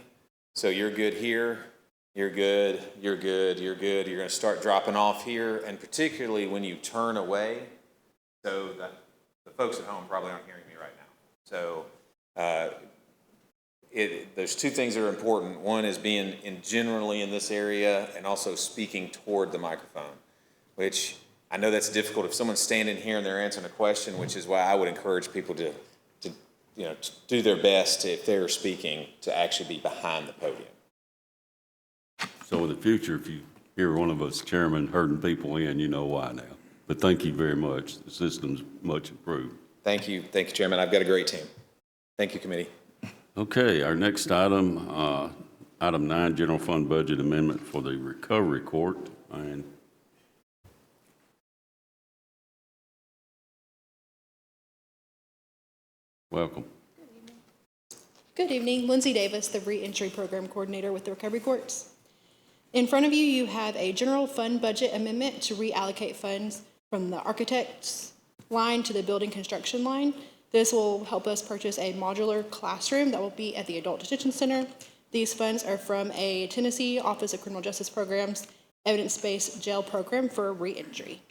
so you're good here, you're good, you're good, you're good, you're gonna start dropping off here, and particularly when you turn away, so the folks at home probably aren't hearing me right now. So there's two things that are important. One is being generally in this area and also speaking toward the microphone, which I know that's difficult if someone's standing here and they're answering a question, which is why I would encourage people to do their best if they're speaking to actually be behind the podium. So in the future, if you hear one of us chairman herding people in, you know why now. But thank you very much. The system's much improved. Thank you, Chairman. I've got a great team. Thank you, committee. Okay, our next item, item 9, general fund budget amendment for the recovery court. And welcome. Good evening, Lindsay Davis, the Reentry Program Coordinator with the Recovery Courts. In front of you, you have a general fund budget amendment to reallocate funds from the architect's line to the building construction line. This will help us purchase a modular classroom that will be at the Adult Detention Center. These funds are from a Tennessee Office of Criminal Justice Programs evidence-based jail program for reentry.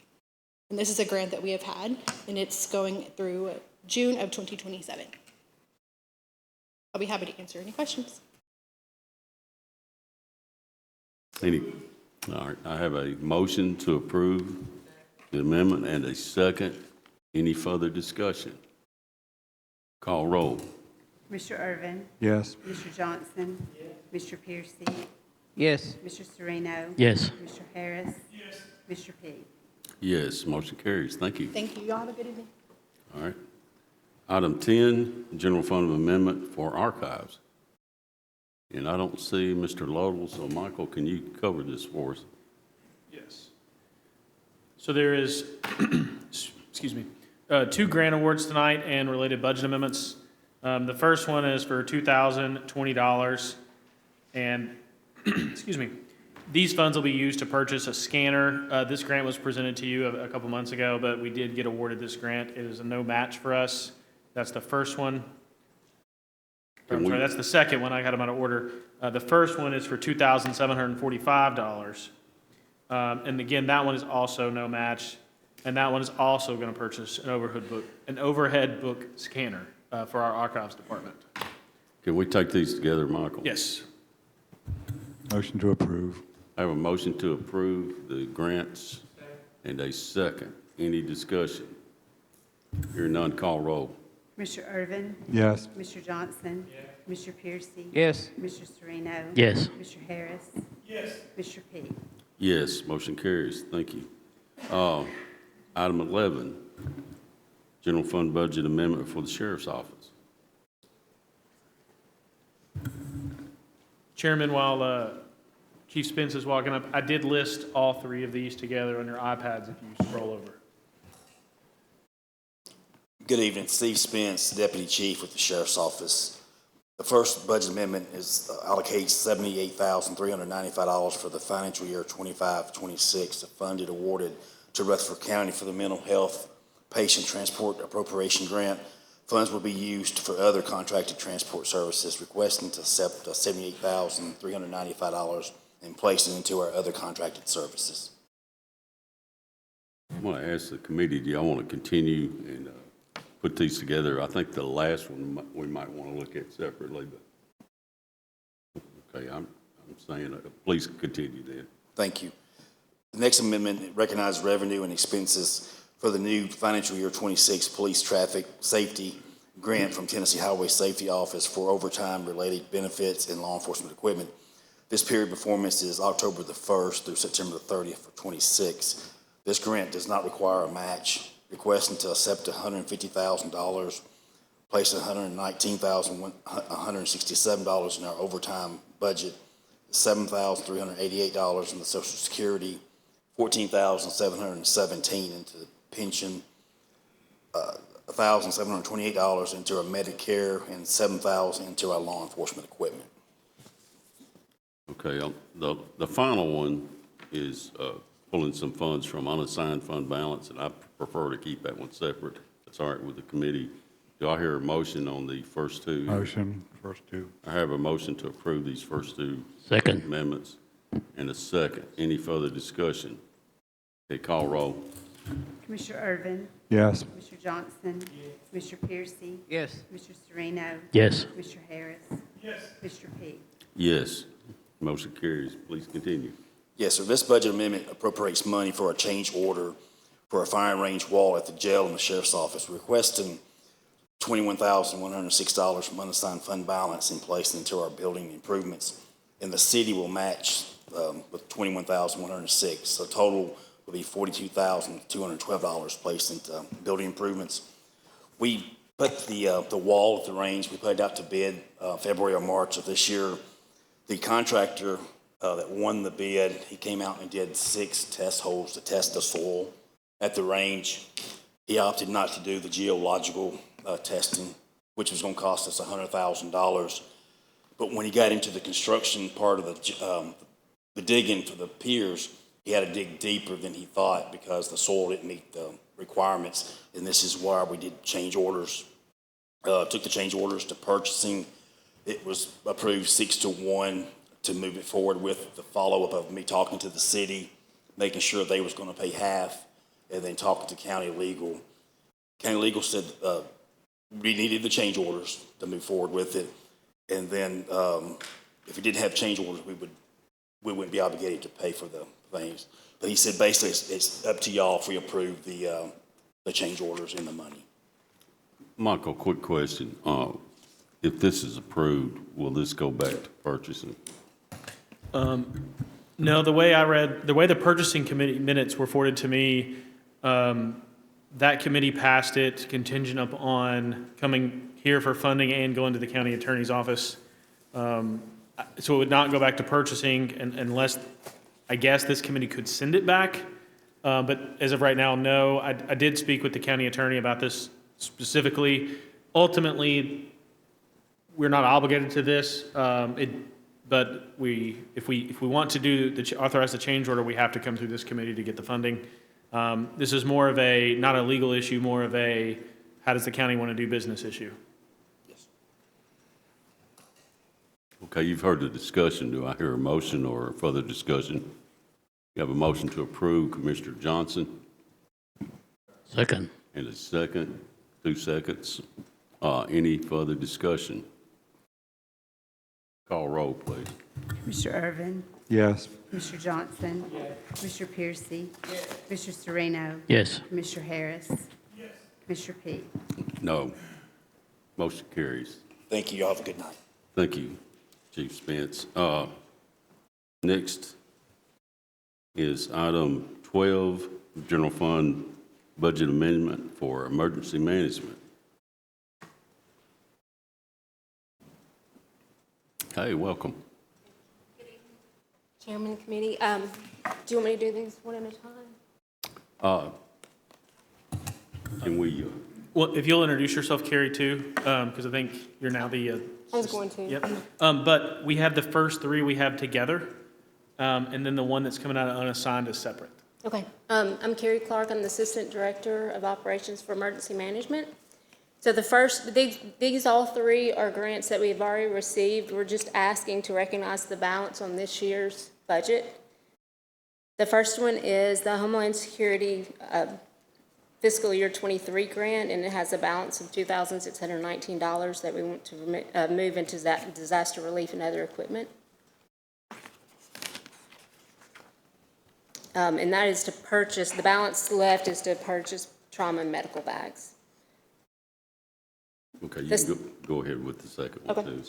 And this is a grant that we have had, and it's going through June of 2027. I'll be happy to answer any questions. All right, I have a motion to approve the amendment and a second. Any further discussion? Call roll. Mr. Irvin? Yes. Mr. Johnson? Mr. Piercy? Yes. Mr. Sereno? Yes. Mr. Harris? Mr. P? Yes, motion carries. Thank you. Thank you. Y'all have a good evening. All right. Item 10, general fund amendment for archives. And I don't see Mr. Ludwell, so Michael, can you cover this for us? Yes. So there is, excuse me, 2 grant awards tonight and related budget amendments. The first one is for $2,020, and excuse me, these funds will be used to purchase a scanner. This grant was presented to you a couple months ago, but we did get awarded this grant. It is a no match for us. That's the first one. I'm sorry, that's the second one. I got them out of order. The first one is for $2,745. And again, that one is also no match. And that one is also going to purchase an overhead book scanner for our archives department. Can we take these together, Michael? Yes. Motion to approve. I have a motion to approve the grants and a second. Any discussion? Hearing none, call roll. Mr. Irvin? Yes. Mr. Johnson? Mr. Piercy? Yes. Mr. Sereno? Yes. Mr. Harris? Mr. P? Yes, motion carries. Thank you. Item 11, general fund budget amendment for the sheriff's office. Chairman, while Chief Spence is walking up, I did list all 3 of these together on your iPads if you scroll over. Good evening, Steve Spence, Deputy Chief with the Sheriff's Office. The first budget amendment is allocates $78,395 for the financial year 25-26 funded awarded to Rutherford County for the mental health patient transport appropriation grant. Funds will be used for other contracted transport services, requesting to accept $78,395 and place it into our other contracted services. I want to ask the committee, do y'all want to continue and put these together? I think the last one we might want to look at separately, but okay, I'm saying please continue then. Thank you. The next amendment recognizes revenue and expenses for the new financial year 26 police traffic safety grant from Tennessee Highway Safety Office for overtime-related benefits and law enforcement equipment. This period performance is October the 1st through September the 30th for 26. This grant does not require a match. Requesting to accept $150,000, place $119,167 in our overtime budget, $7,388 in the Social Security, $14,717 into the pension, $1,728 into our Medicare, and $7,000 into our law enforcement equipment. Okay, the final one is pulling some funds from unassigned fund balance, and I prefer to keep that one separate. That's all right with the committee. Do I hear a motion on the first two? Motion, first two. I have a motion to approve these first two Second. amendments and a second. Any further discussion? Okay, call roll. Commissioner Irvin? Yes. Commissioner Johnson? Commissioner Piercy? Yes. Commissioner Sereno? Yes. Commissioner Harris? Yes. Commissioner Peak? Yes. Motion carries. Please continue. Yes, sir. This budget amendment appropriates money for a change order for a firing range wall at the jail and the sheriff's office, requesting $21,106 from unassigned fund balance and placed into our building improvements. And the city will match with $21,106. So total will be $42,212 placed into building improvements. We put the wall at the range, we put it out to bid February or March of this year. The contractor that won the bid, he came out and did 6 test holes to test the soil at the range. He opted not to do the geological testing, which was going to cost us $100,000. But when he got into the construction part of the digging for the piers, he had to dig deeper than he thought because the soil didn't meet the requirements. And this is why we did change orders, took the change orders to purchasing. It was approved 6-1 to move it forward with the follow-up of me talking to the city, making sure they was going to pay half, and then talking to county legal. County legal said we needed the change orders to move forward with it. And then if we didn't have change orders, we wouldn't be obligated to pay for the things. But he said basically it's up to y'all if we approve the change orders and the money. Michael, quick question. If this is approved, will this go back to purchasing? No, the way the purchasing committee minutes were forwarded to me, that committee passed it contingent upon coming here for funding and going to the county attorney's office. So it would not go back to purchasing unless, I guess, this committee could send it back. But as of right now, no. I did speak with the county attorney about this specifically. Ultimately, we're not obligated to this, but if we want to authorize the change order, we have to come through this committee to get the funding. This is more of not a legal issue, more of a how does the county want to do business issue. Okay, you've heard the discussion. Do I hear a motion or further discussion? You have a motion to approve, Commissioner Johnson, Second. and a second, 2 seconds. Any further discussion? Call roll, please. Commissioner Irvin? Yes. Commissioner Johnson? Commissioner Piercy? Commissioner Sereno? Yes. Commissioner Harris? Commissioner Peak? No. Motion carries. Thank you. Y'all have a good night. Thank you, Chief Spence. Next is item 12, General Fund Budget Amendment for Emergency Management. Hey, welcome. Chairman of the committee, do you want me to do these one at a time? Can we, Well, if you'll introduce yourself, Carrie, too, because I think you're now the. I was going to. Yep. But we have the first 3 we have together, and then the one that's coming out of unassigned is separate. Okay. I'm Carrie Clark. I'm the Assistant Director of Operations for Emergency Management. So these all 3 are grants that we've already received. We're just asking to recognize the balance on this year's budget. The first one is the Homeland Security fiscal year 23 grant, and it has a balance of $2,619 that we want to move into that disaster relief and other equipment. And that is to purchase, the balance left is to purchase trauma and medical bags. okay, you can go ahead with the second one, Okay. too.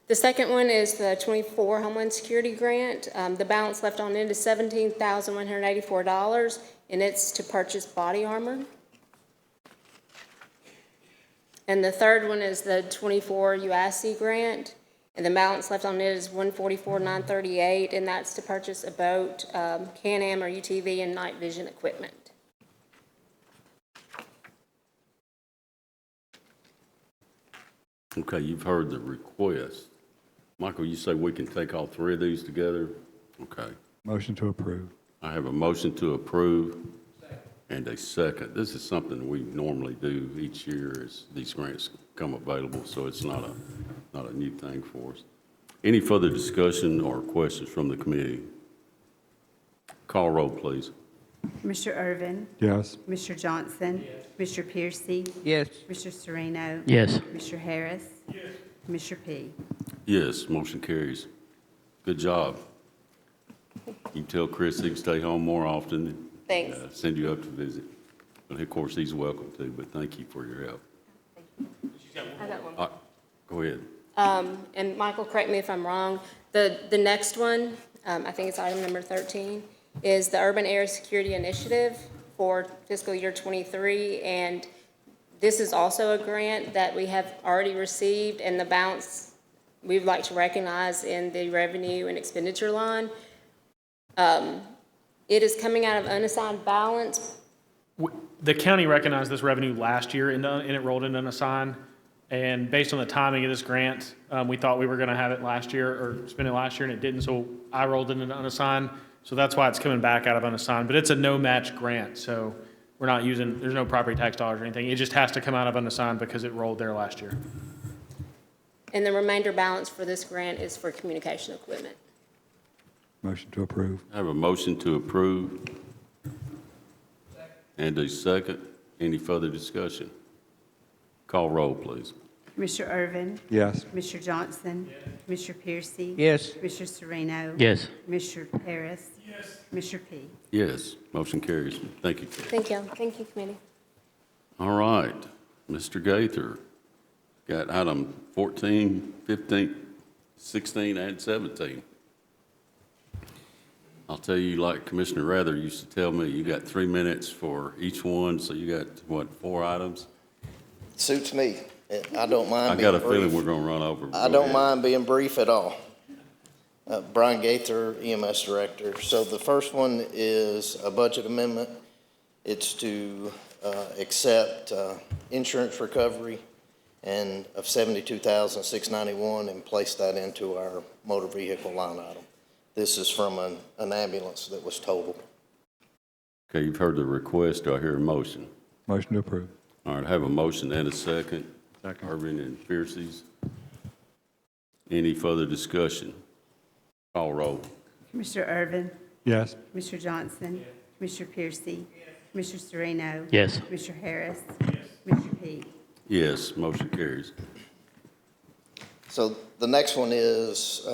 The second one is the 24 Homeland Security grant. The balance left on it is $17,184, and it's to purchase body armor. And the third one is the 24 UASC grant, and the balance left on it is $144,938, and that's to purchase a boat, Can-Am or UTV, and night vision equipment. Okay, you've heard the request. Michael, you say we can take all three of these together? Okay. Motion to approve. I have a motion to approve and a second. This is something we normally do each year as these grants come available, so it's not a new thing for us. Any further discussion or questions from the committee? Call roll, please. Mr. Irvin? Yes. Mr. Johnson? Mr. Piercy? Yes. Mr. Sereno? Yes. Mr. Harris? Mr. P? Yes, motion carries. Good job. You can tell Christy to stay home more often. Thanks. Send you up to visit. But of course, he's welcome to, but thank you for your help. I got one. Go ahead. And Michael, correct me if I'm wrong, the next one, I think it's item number 13, is the Urban Area Security Initiative for fiscal year '23, and this is also a grant that we have already received, and the balance we'd like to recognize in the revenue and expenditure line. It is coming out of unassigned balance. The county recognized this revenue last year and it rolled into unassigned. And based on the timing of this grant, we thought we were going to have it last year or spend it last year, and it didn't. So I rolled it into unassigned. So that's why it's coming back out of unassigned. But it's a no-match grant, so we're not using, there's no property tax dollars or anything. It just has to come out of unassigned because it rolled there last year. And the remainder balance for this grant is for communication equipment. Motion to approve. I have a motion to approve and a second. Any further discussion? Call roll, please. Mr. Irvin? Yes. Mr. Johnson? Mr. Piercy? Yes. Mr. Sereno? Yes. Mr. Harris? Mr. P? Yes, motion carries. Thank you. Thank you. Thank you, committee. All right, Mr. Gaither, got item 14, 15, 16, and 17. I'll tell you, like Commissioner Rather used to tell me, you got 3 minutes for each one, so you got, what, 4 items? Suits me. I don't mind I being got a feeling brief. we're going to run over. I Go don't ahead. mind being brief at all. Brian Gaither, EMS Director. So the first one is a budget amendment. It's to accept insurance recovery and of $72,691 and place that into our motor vehicle line item. This is from an ambulance that was totaled. Okay, you've heard the request. Do I hear a motion? Motion to approve. All right, I have a motion and a second. Second. Irvin and Piercy's. Any further discussion? Call roll. Mr. Irvin? Yes. Mr. Johnson? Mr. Piercy? Mr. Sereno? Yes. Mr. Harris? Mr. P? Yes, motion carries. So the next one is,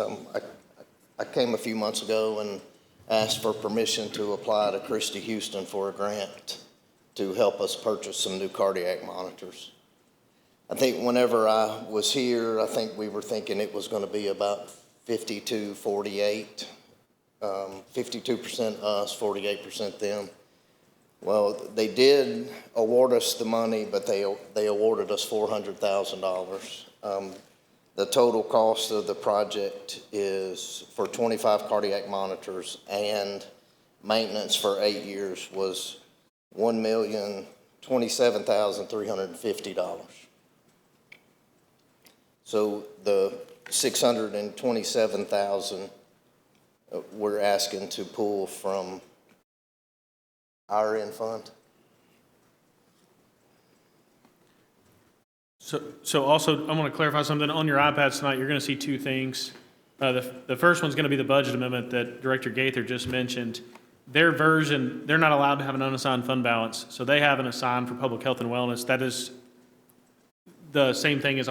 I came a few months ago and asked for permission to apply to Christy Houston for a grant to help us purchase some new cardiac monitors. I think whenever I was here, I think we were thinking it was going to be about 52-48, 52% us, 48% them. Well, they did award us the money, but they awarded us $400,000. The total cost of the project is for 25 cardiac monitors and maintenance for 8 years was $1,027,350. So the $627,000 we're asking to pull from our end fund. So also, I want to clarify something. On your iPads tonight, you're going to see 2 things. The first one's going to be the budget amendment that Director Gaither just mentioned. Their version, they're not allowed to have an unassigned fund balance, so they have an assigned for public health and wellness. That is the same thing as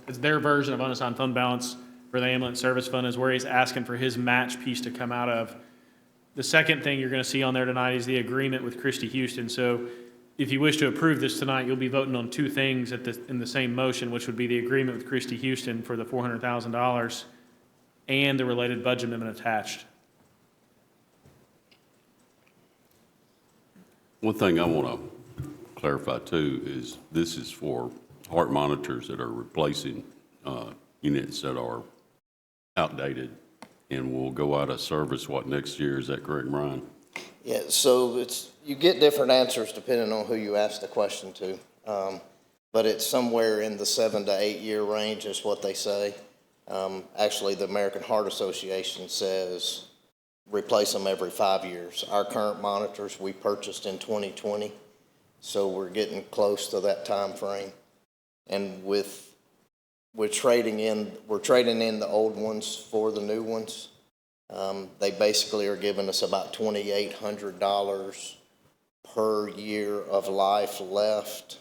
it's their version of unassigned fund balance for the ambulance service fund is where he's asking for his match piece to come out of. The second thing you're going to see on there tonight is the agreement with Christy Houston. So if you wish to approve this tonight, you'll be voting on 2 things in the same motion, which would be the agreement with Christy Houston for the $400,000 and the related budget amendment attached. One thing I want to clarify too is this is for heart monitors that are replacing units that are outdated and will go out of service, next year? Is that correct, Brian? Yeah, so you get different answers depending on who you ask the question to. But it's somewhere in the 7 to 8 year range is what they say. Actually, the American Heart Association says replace them every 5 years. Our current monitors we purchased in 2020, so we're getting close to that time frame. And we're trading in the old ones for the new ones. They basically are giving us about $2,800 per year of life left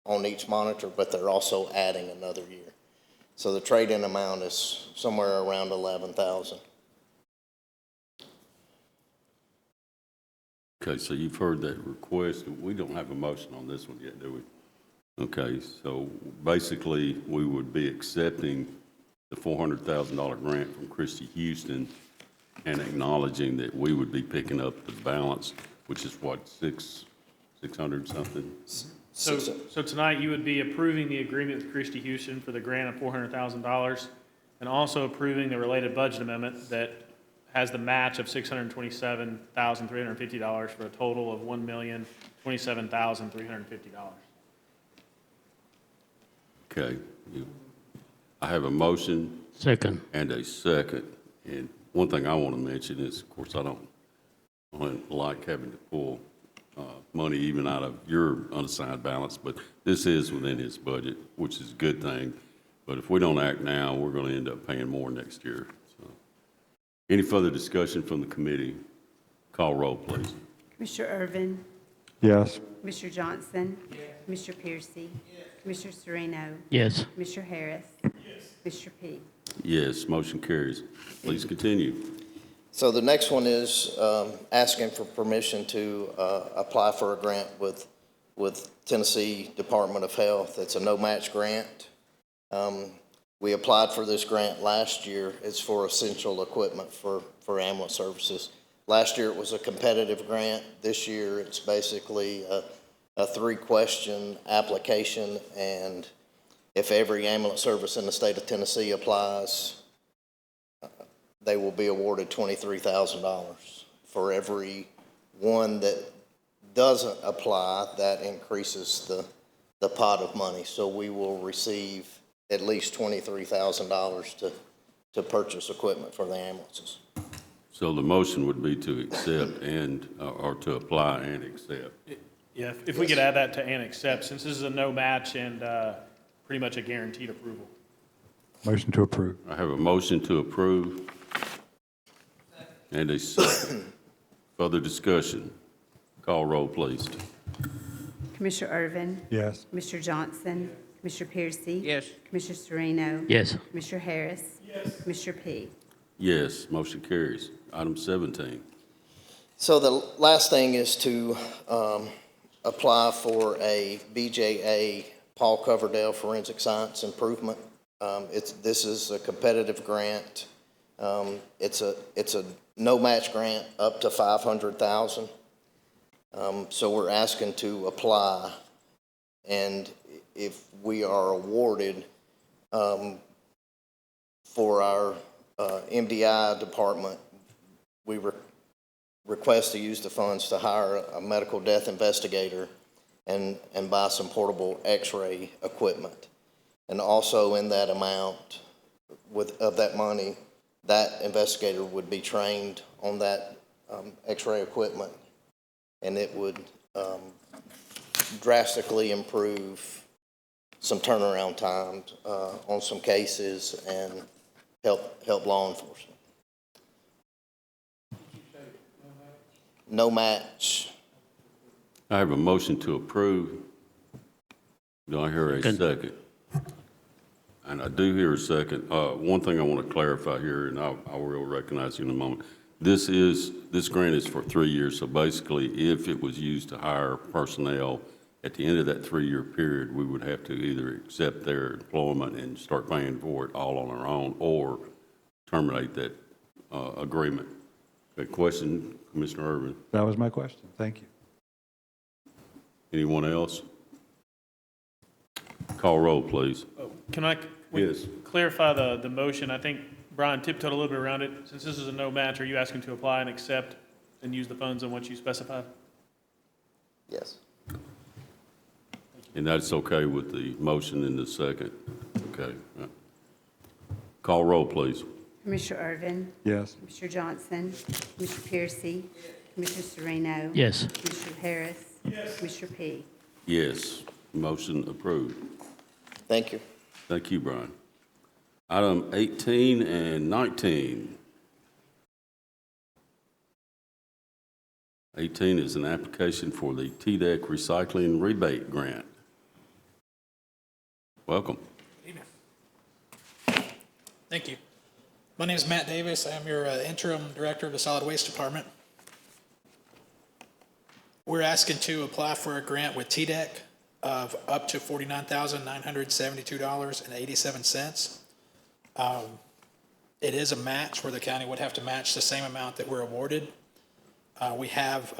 on each monitor, but they're also adding another year. So the trade-in amount is somewhere around $11,000. Okay, so you've heard that request. We don't have a motion on this one yet, do we? Okay, so basically, we would be accepting the $400,000 grant from Christy Houston and acknowledging that we would be picking up the balance, which is what, 600 something? So tonight you would be approving the agreement with Christy Houston for the grant of $400,000 and also approving the related budget amendment that has the match of $627,350 for a total of $1,027,350. Okay. I have a motion. Second. And a second. And one thing I want to mention is, of course, I don't like having to pull money even out of your unassigned balance, but this is within his budget, which is a good thing. But if we don't act now, we're going to end up paying more next year. So, any further discussion from the committee? Call roll, please. Commissioner Irvin? Yes. Commissioner Johnson? Commissioner Piercy? Commissioner Sereno? Yes. Commissioner Harris? Commissioner P? Yes, motion carries. Please continue. So the next one is asking for permission to apply for a grant with Tennessee Department of Health. It's a no-match grant. We applied for this grant last year. It's for essential equipment for ambulance services. Last year it was a competitive grant. This year it's basically a 3-question application, and if every ambulance service in the state of Tennessee applies, they will be awarded $23,000. For every one that doesn't apply, that increases the pot of money. So we will receive at least $23,000 to purchase equipment for the ambulances. So the motion would be to accept and, or to apply and accept. Yeah, if we could add that to and accept, since this is a no match and pretty much a guaranteed approval. Motion to approve. I have a motion to approve and a second. Further discussion. Call roll, please. Commissioner Irvin? Yes. Commissioner Johnson? Commissioner Piercy? Yes. Commissioner Sereno? Yes. Commissioner Harris? Commissioner P? Yes, motion carries. Item 17. So the last thing is to apply for a BJA Paul Coverdell Forensic Science Improvement. This is a competitive grant. It's a no-match grant up to $500,000. So we're asking to apply, and if we are awarded for our MDI department, we request to use the funds to hire a medical death investigator and buy some portable x-ray equipment. And also in that amount of that money, that investigator would be trained on that x-ray equipment, and it would drastically improve some turnaround times on some cases and help law enforcement. No match. I have a motion to approve. Do I hear a second? And I do hear a second. One thing I want to clarify here, and I will recognize you in a moment. This grant is for 3 years, so basically if it was used to hire personnel at the end of that 3-year period, we would have to either accept their employment and start paying for it all on our own or terminate that agreement. Okay, question, Commissioner Irvin? That was my question. Thank you. Anyone else? Call roll, please. Can I Yes. clarify the motion? I think Brian tiptoed a little bit around it. Since this is a no match, are you asking to apply and accept and use the funds on what you specified? Yes. And that's okay with the motion in the second? Okay. Call roll, please. Commissioner Irvin? Yes. Commissioner Johnson? Commissioner Piercy? Commissioner Sereno? Yes. Commissioner Harris? Yes. Commissioner P? Yes, motion approved. Thank you. Thank you, Brian. Item 18 and 19. 18 is an application for the TDEC Recycling Rebate Grant. Welcome. Thank you. My name is Matt Davis. I am your interim director of the Solid Waste Department. We're asking to apply for a grant with TDEC of up to $49,972.87. It is a match where the county would have to match the same amount that we're awarded. We have,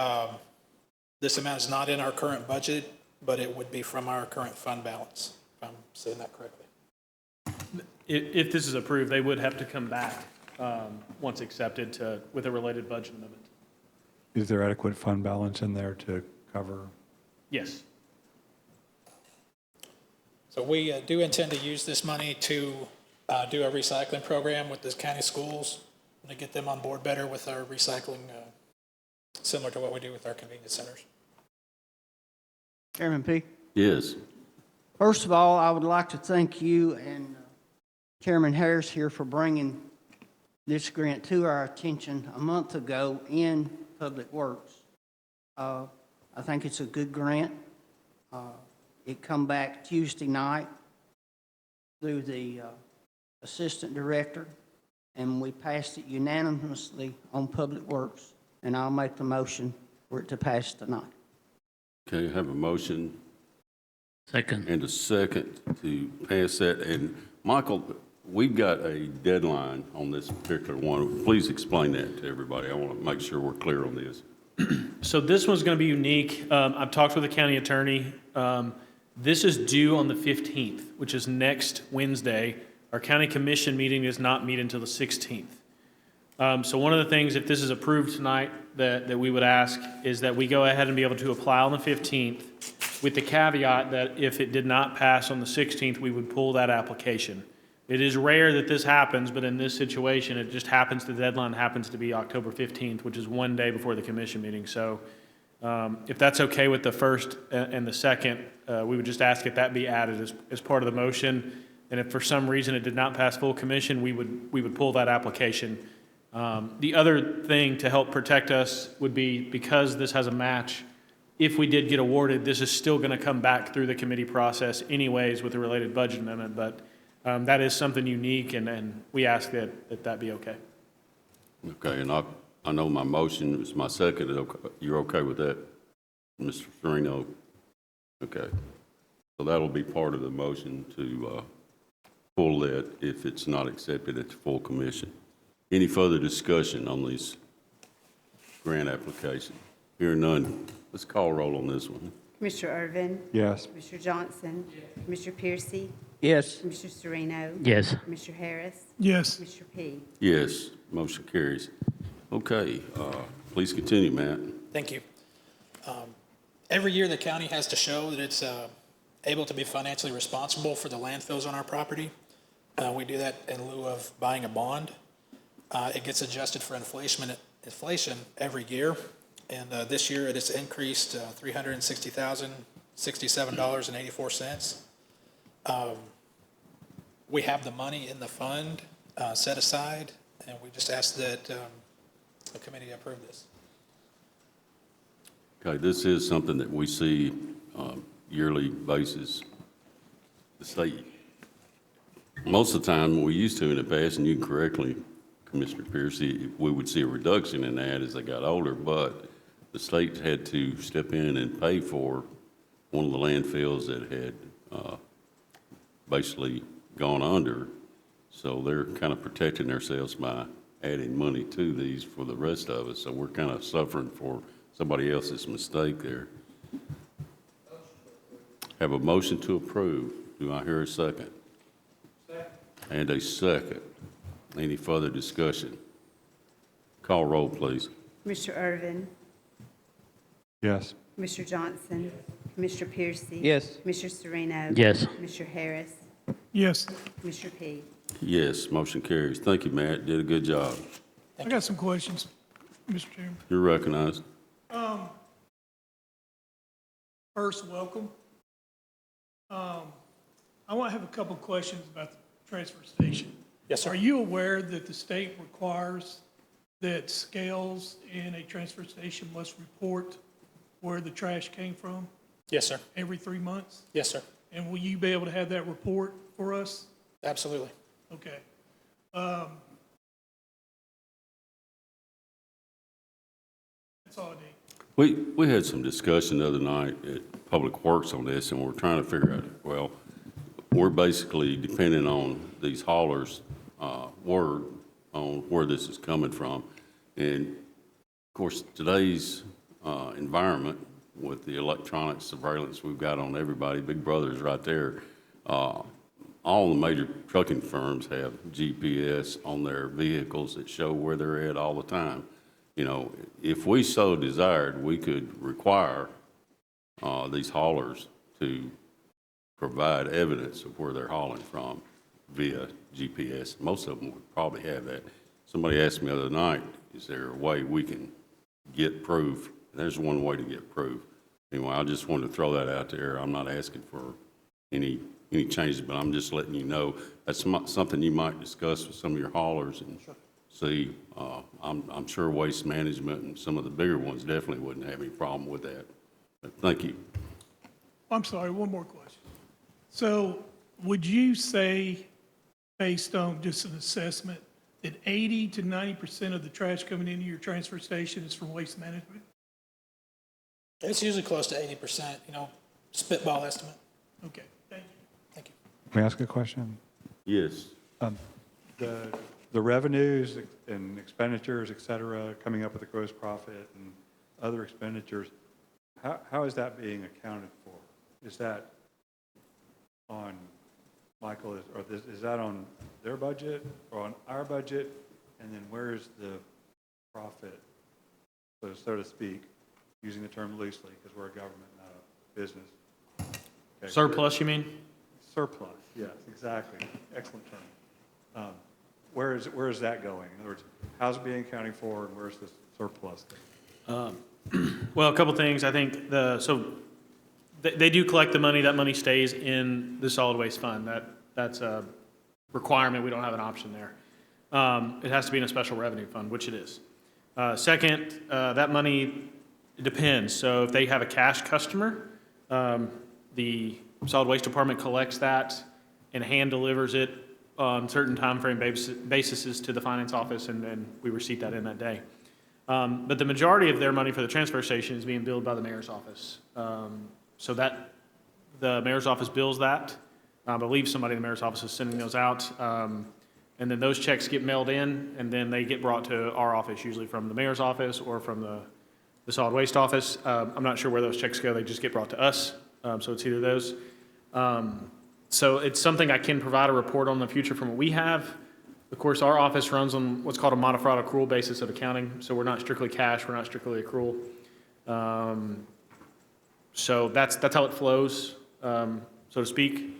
this amount is not in our current budget, but it would be from our current fund balance, if I'm saying that correctly. If this is approved, they would have to come back, once accepted, with a related budget amendment. Is there adequate fund balance in there to cover? Yes. So we do intend to use this money to do a recycling program with the county schools and to get them on board better with our recycling, similar to what we do with our convenience centers. Chairman P. Yes. First of all, I would like to thank you and Chairman Harris here for bringing this grant to our attention a month ago in Public Works. I think it's a good grant. It come back Tuesday night through the assistant director, and we passed it unanimously on Public Works, and I'll make the motion for it to pass tonight. Okay, have a motion Second. and a second to pass that. And Michael, we've got a deadline on this particular one. Please explain that to everybody. I want to make sure we're clear on this. So this one's going to be unique. I've talked with the county attorney. This is due on the 15th, which is next Wednesday. Our county commission meeting does not meet until the 16th. So one of the things, if this is approved tonight, that we would ask is that we go ahead and be able to apply on the 15th with the caveat that if it did not pass on the 16th, we would pull that application. It is rare that this happens, but in this situation, it just happens, the deadline happens to be October 15th, which is one day before the commission meeting. So if that's okay with the first and the second, we would just ask that that be added as part of the motion. And if for some reason it did not pass full commission, we would pull that application. The other thing to help protect us would be, because this has a match, if we did get awarded, this is still going to come back through the committee process anyways with a related budget amendment. But that is something unique, and we ask that be okay. Okay, and I know my motion is my second. You're okay with that, Mr. Sereno? Okay. So that'll be part of the motion to pull that if it's not accepted at the full commission. Any further discussion on this grant application? Hearing none, let's call roll on this one. Commissioner Irvin? Yes. Commissioner Johnson? Commissioner Piercy? Yes. Commissioner Sereno? Yes. Commissioner Harris? Yes. Commissioner P? Yes, motion carries. Okay, please continue, Matt. Thank you. Every year, the county has to show that it's able to be financially responsible for the landfills on our property. We do that in lieu of buying a bond. It gets adjusted for inflation every year, and this year it has increased $360,067.84. We have the money in the fund set aside, and we just ask that the committee approve this. Okay, this is something that we see yearly basis. The state, most of the time, we used to in the past, and you can correctly, Commissioner Piercy, we would see a reduction in that as they got older, but the state had to step in and pay for one of the landfills that had basically gone under. So they're kind of protecting themselves by adding money to these for the rest of us. So we're kind of suffering for somebody else's mistake there. Have a motion to approve. Do I hear a second? Second. And a second. Any further discussion? Call roll, please. Commissioner Irvin? Yes. Commissioner Johnson? Commissioner Piercy? Yes. Commissioner Sereno? Yes. Commissioner Harris? Yes. Commissioner P? Yes, motion carries. Thank you, Matt. Did a good job. I got some questions, Mr. Chairman. You're recognized. First, welcome. I want to have a couple questions about the transfer station. Yes, sir. Are you aware that the state requires that scales in a transfer station must report where the trash came from Yes, sir. every 3 months? Yes, sir. And will you be able to have that report for us? Absolutely. Okay. That's all I need. We had some discussion the other night at Public Works on this, and we're trying to figure out, well, we're basically depending on these haulers' word on where this is coming from. And of course, today's environment with the electronic surveillance we've got on everybody, Big Brother's right there. All the major trucking firms have GPS on their vehicles that show where they're at all the time. You know, if we so desired, we could require these haulers to provide evidence of where they're hauling from via GPS. Most of them would probably have that. Somebody asked me the other night, is there a way we can get proof? There's one way to get proof. Anyway, I just wanted to throw that out there. I'm not asking for any changes, but I'm just letting you know that's something you might discuss with some of your haulers and see. I'm sure Waste Management and some of the bigger ones definitely wouldn't have any problem with that. But thank you. I'm sorry, one more question. So would you say, based on just an assessment, that 80 to 90% of the trash coming into your transfer station is from Waste Management? It's usually close to 80%, spitball estimate. Okay, thank you. Thank you. May I ask a question? Yes. The revenues and expenditures, et cetera, coming up with the gross profit and other expenditures, how is that being accounted for? Is that on, Michael, is that on their budget or on our budget? And then where is the profit, so to speak, using the term loosely, because we're a government, not a business? Okay. Surplus, you mean? Surplus, yes, exactly. Excellent term. Where is that going? In other words, how's it being accounted for, and where's the surplus going? Well, a couple things. I think they do collect the money. That money stays in the solid waste fund. That's a requirement. We don't have an option there. It has to be in a special revenue fund, which it is. Second, that money depends. So if they have a cash customer, the solid waste department collects that and hand delivers it on certain time frame basis to the finance office, and we receipt that in that day. But the majority of their money for the transfer station is being billed by the mayor's office. So that the mayor's office bills that. I believe somebody in the mayor's office is sending those out. And then those checks get mailed in, and then they get brought to our office, usually from the mayor's office or from the solid waste office. I'm not sure where those checks go. They just get brought to us. So it's either those. So it's something I can provide a report on in the future from what we have. Of course, our office runs on what's called a modified accrual basis of accounting. So we're not strictly cash. We're not strictly accrual. So that's how it flows, so to speak.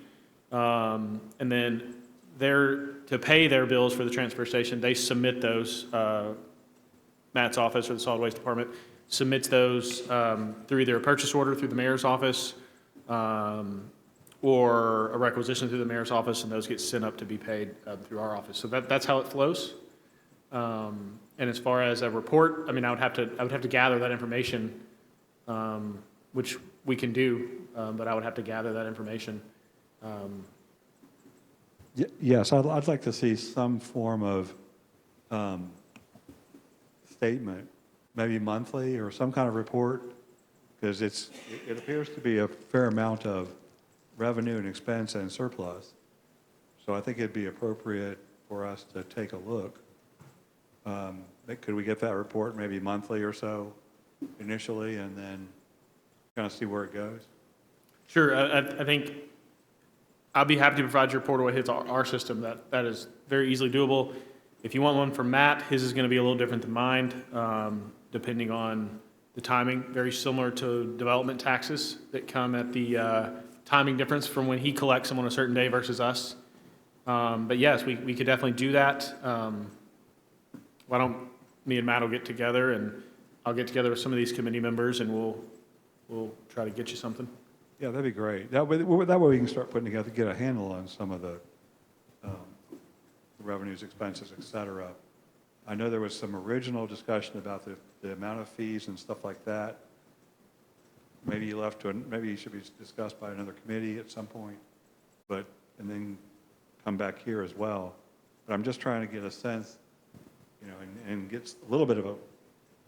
And then to pay their bills for the transfer station, they submit those. Matt's office or the solid waste department submits those through either a purchase order through the mayor's office or a requisition through the mayor's office, and those get sent up to be paid through our office. So that's how it flows. And as far as a report, I mean, I would have to gather that information, which we can do, but I would have to gather that information. Yes, I'd like to see some form of statement, maybe monthly or some kind of report, because it appears to be a fair amount of revenue and expense and surplus. So I think it'd be appropriate for us to take a look. Could we get that report maybe monthly or so initially, and then kind of see where it goes? Sure. I think I'll be happy to provide your report what hits our system. That is very easily doable. If you want one from Matt, his is going to be a little different than mine, depending on the timing. Very similar to development taxes that come at the timing difference from when he collects them on a certain day versus us. But yes, we could definitely do that. Why don't me and Matt will get together, and I'll get together with some of these committee members, and we'll try to get you something. Yeah, that'd be great. That way we can start putting together, get a handle on some of the revenues, expenses, et cetera. I know there was some original discussion about the amount of fees and stuff like that. Maybe maybe it should be discussed by another committee at some point, and then come back here as well. But I'm just trying to get a sense, and get a little bit of a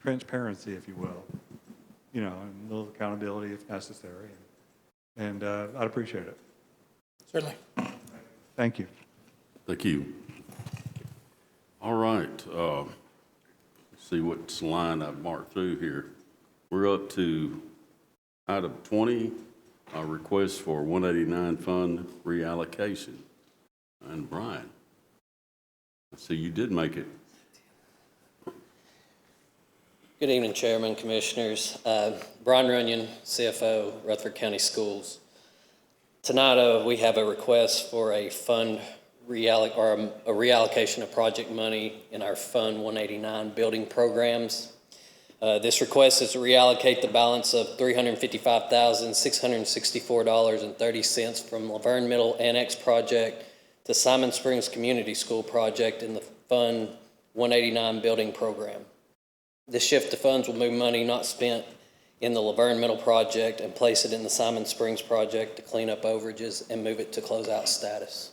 transparency, if you will, and a little accountability if necessary. And I'd appreciate it. Certainly. Thank you. Thank you. All right. Let's see what line I've marked through here. We're up to item 20, a request for 189 fund reallocation. And Brian, I see you did make it. Good evening, Chairman, Commissioners. Brian Runyon, CFO, Rutherford County Schools. Tonight, we have a request for a fund a reallocation of project money in our Fund 189 building programs. This request is to reallocate the balance of $355,664.30 from Laverne Middle Annex Project to Simon Springs Community School Project in the Fund 189 building program. This shift of funds will move money not spent in the Laverne Middle project and place it in the Simon Springs project to clean up overages and move it to closeout status.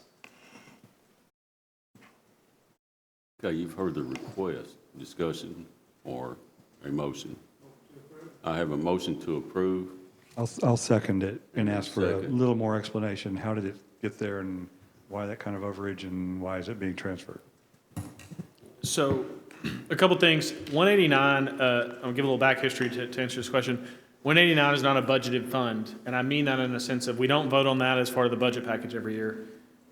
Okay, you've heard the request, discussion, or a motion. I have a motion to approve. I'll second it and ask for a Second. little more explanation. How did it get there and why that kind of overage and why is it being transferred? So a couple things. 189, I'll give a little back history to answer this question. 189 is not a budgeted fund, and I mean that in the sense of we don't vote on that as part of the budget package every year.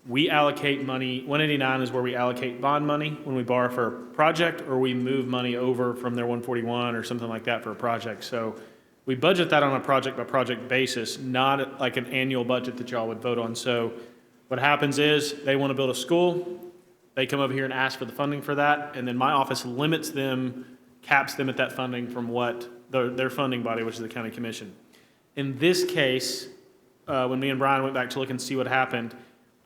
We allocate money. 189 is where we allocate bond money when we borrow for a project or we move money over from their 141 or something like that for a project. So we budget that on a project by project basis, not like an annual budget that y'all would vote on. So what happens is they want to build a school. They come over here and ask for the funding for that, and then my office limits them, caps them at that funding from what their funding body, which is the county commission. In this case, when me and Brian went back to look and see what happened,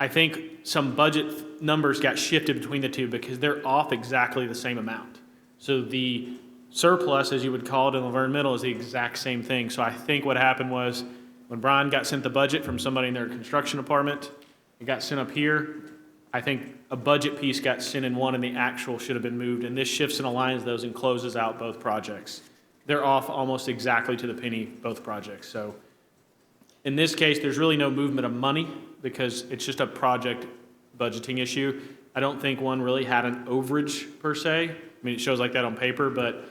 I think some budget numbers got shifted between the two because they're off exactly the same amount. So the surplus, as you would call it in Laverne Middle, is the exact same thing. So I think what happened was when Brian got sent the budget from somebody in their construction department, it got sent up here. I think a budget piece got sent in one and the actual should have been moved. And this shifts and aligns those and closes out both projects. They're off almost exactly to the penny, both projects. So in this case, there's really no movement of money because it's just a project budgeting issue. I don't think one really had an overage per se. I mean, it shows like that on paper, but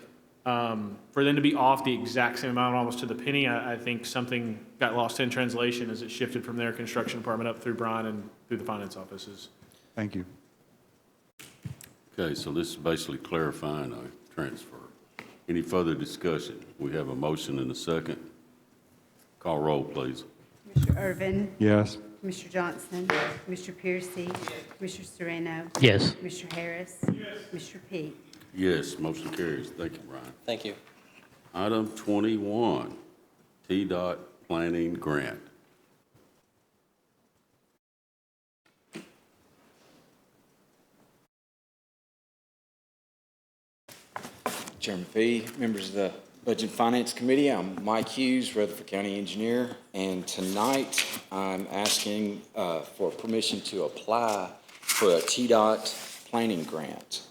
for them to be off the exact same amount almost to the penny, I think something got lost in translation as it shifted from their construction department up through Brian and through the finance offices. Thank you. Okay, so this is basically clarifying a transfer. Any further discussion? We have a motion and a second. Call roll, please. Commissioner Irvin? Yes. Commissioner Johnson? Commissioner Piercy? Commissioner Serrano? Yes. Commissioner Harris? Commissioner Peak? Yes, motion carries. Thank you, Brian. Thank you. Item 21, TDOT Planning Grant. Chairman Fee, members of the Budget and Finance Committee, I'm Mike Hughes, Rutherford County Engineer, and tonight I'm asking for permission to apply for a TDOT planning grant.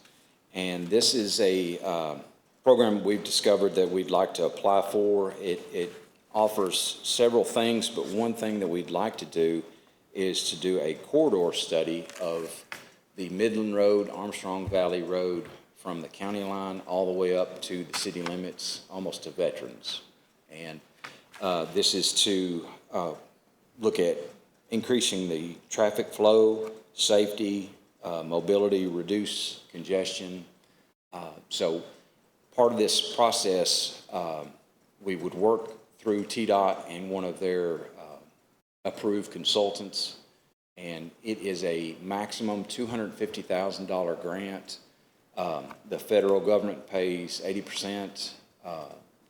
And this is a program we've discovered that we'd like to apply for. It offers several things, but one thing that we'd like to do is to do a corridor study of the Midland Road, Armstrong Valley Road, from the county line all the way up to the city limits, almost to Veterans. And this is to look at increasing the traffic flow, safety, mobility, reduce congestion. So part of this process, we would work through TDOT and one of their approved consultants and it is a maximum $250,000 grant. The federal government pays 80%,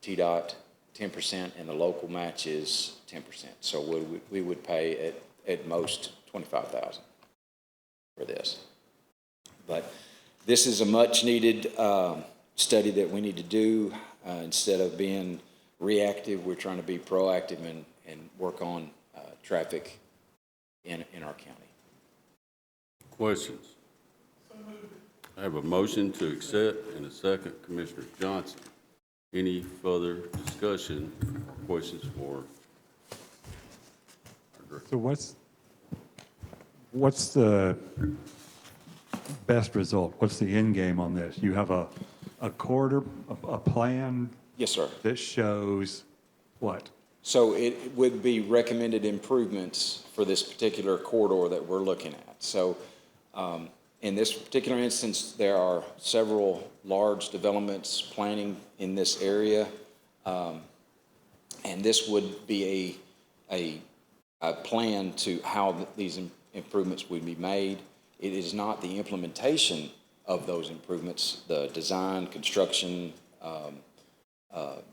TDOT 10%, and the local match is 10%. So we would pay at most $25,000 for this. But this is a much-needed study that we need to do. Instead of being reactive, we're trying to be proactive and work on traffic in our county. Questions? I have a motion to accept and a second. Commissioner Johnson. Any further discussion or questions for? So what's the best result? What's the end game on this? You have a plan? Yes, sir. That shows what? So it would be recommended improvements for this particular corridor that we're looking at. So in this particular instance, there are several large developments planning in this area. And this would be a plan to how these improvements would be made. It is not the implementation of those improvements, the design, construction,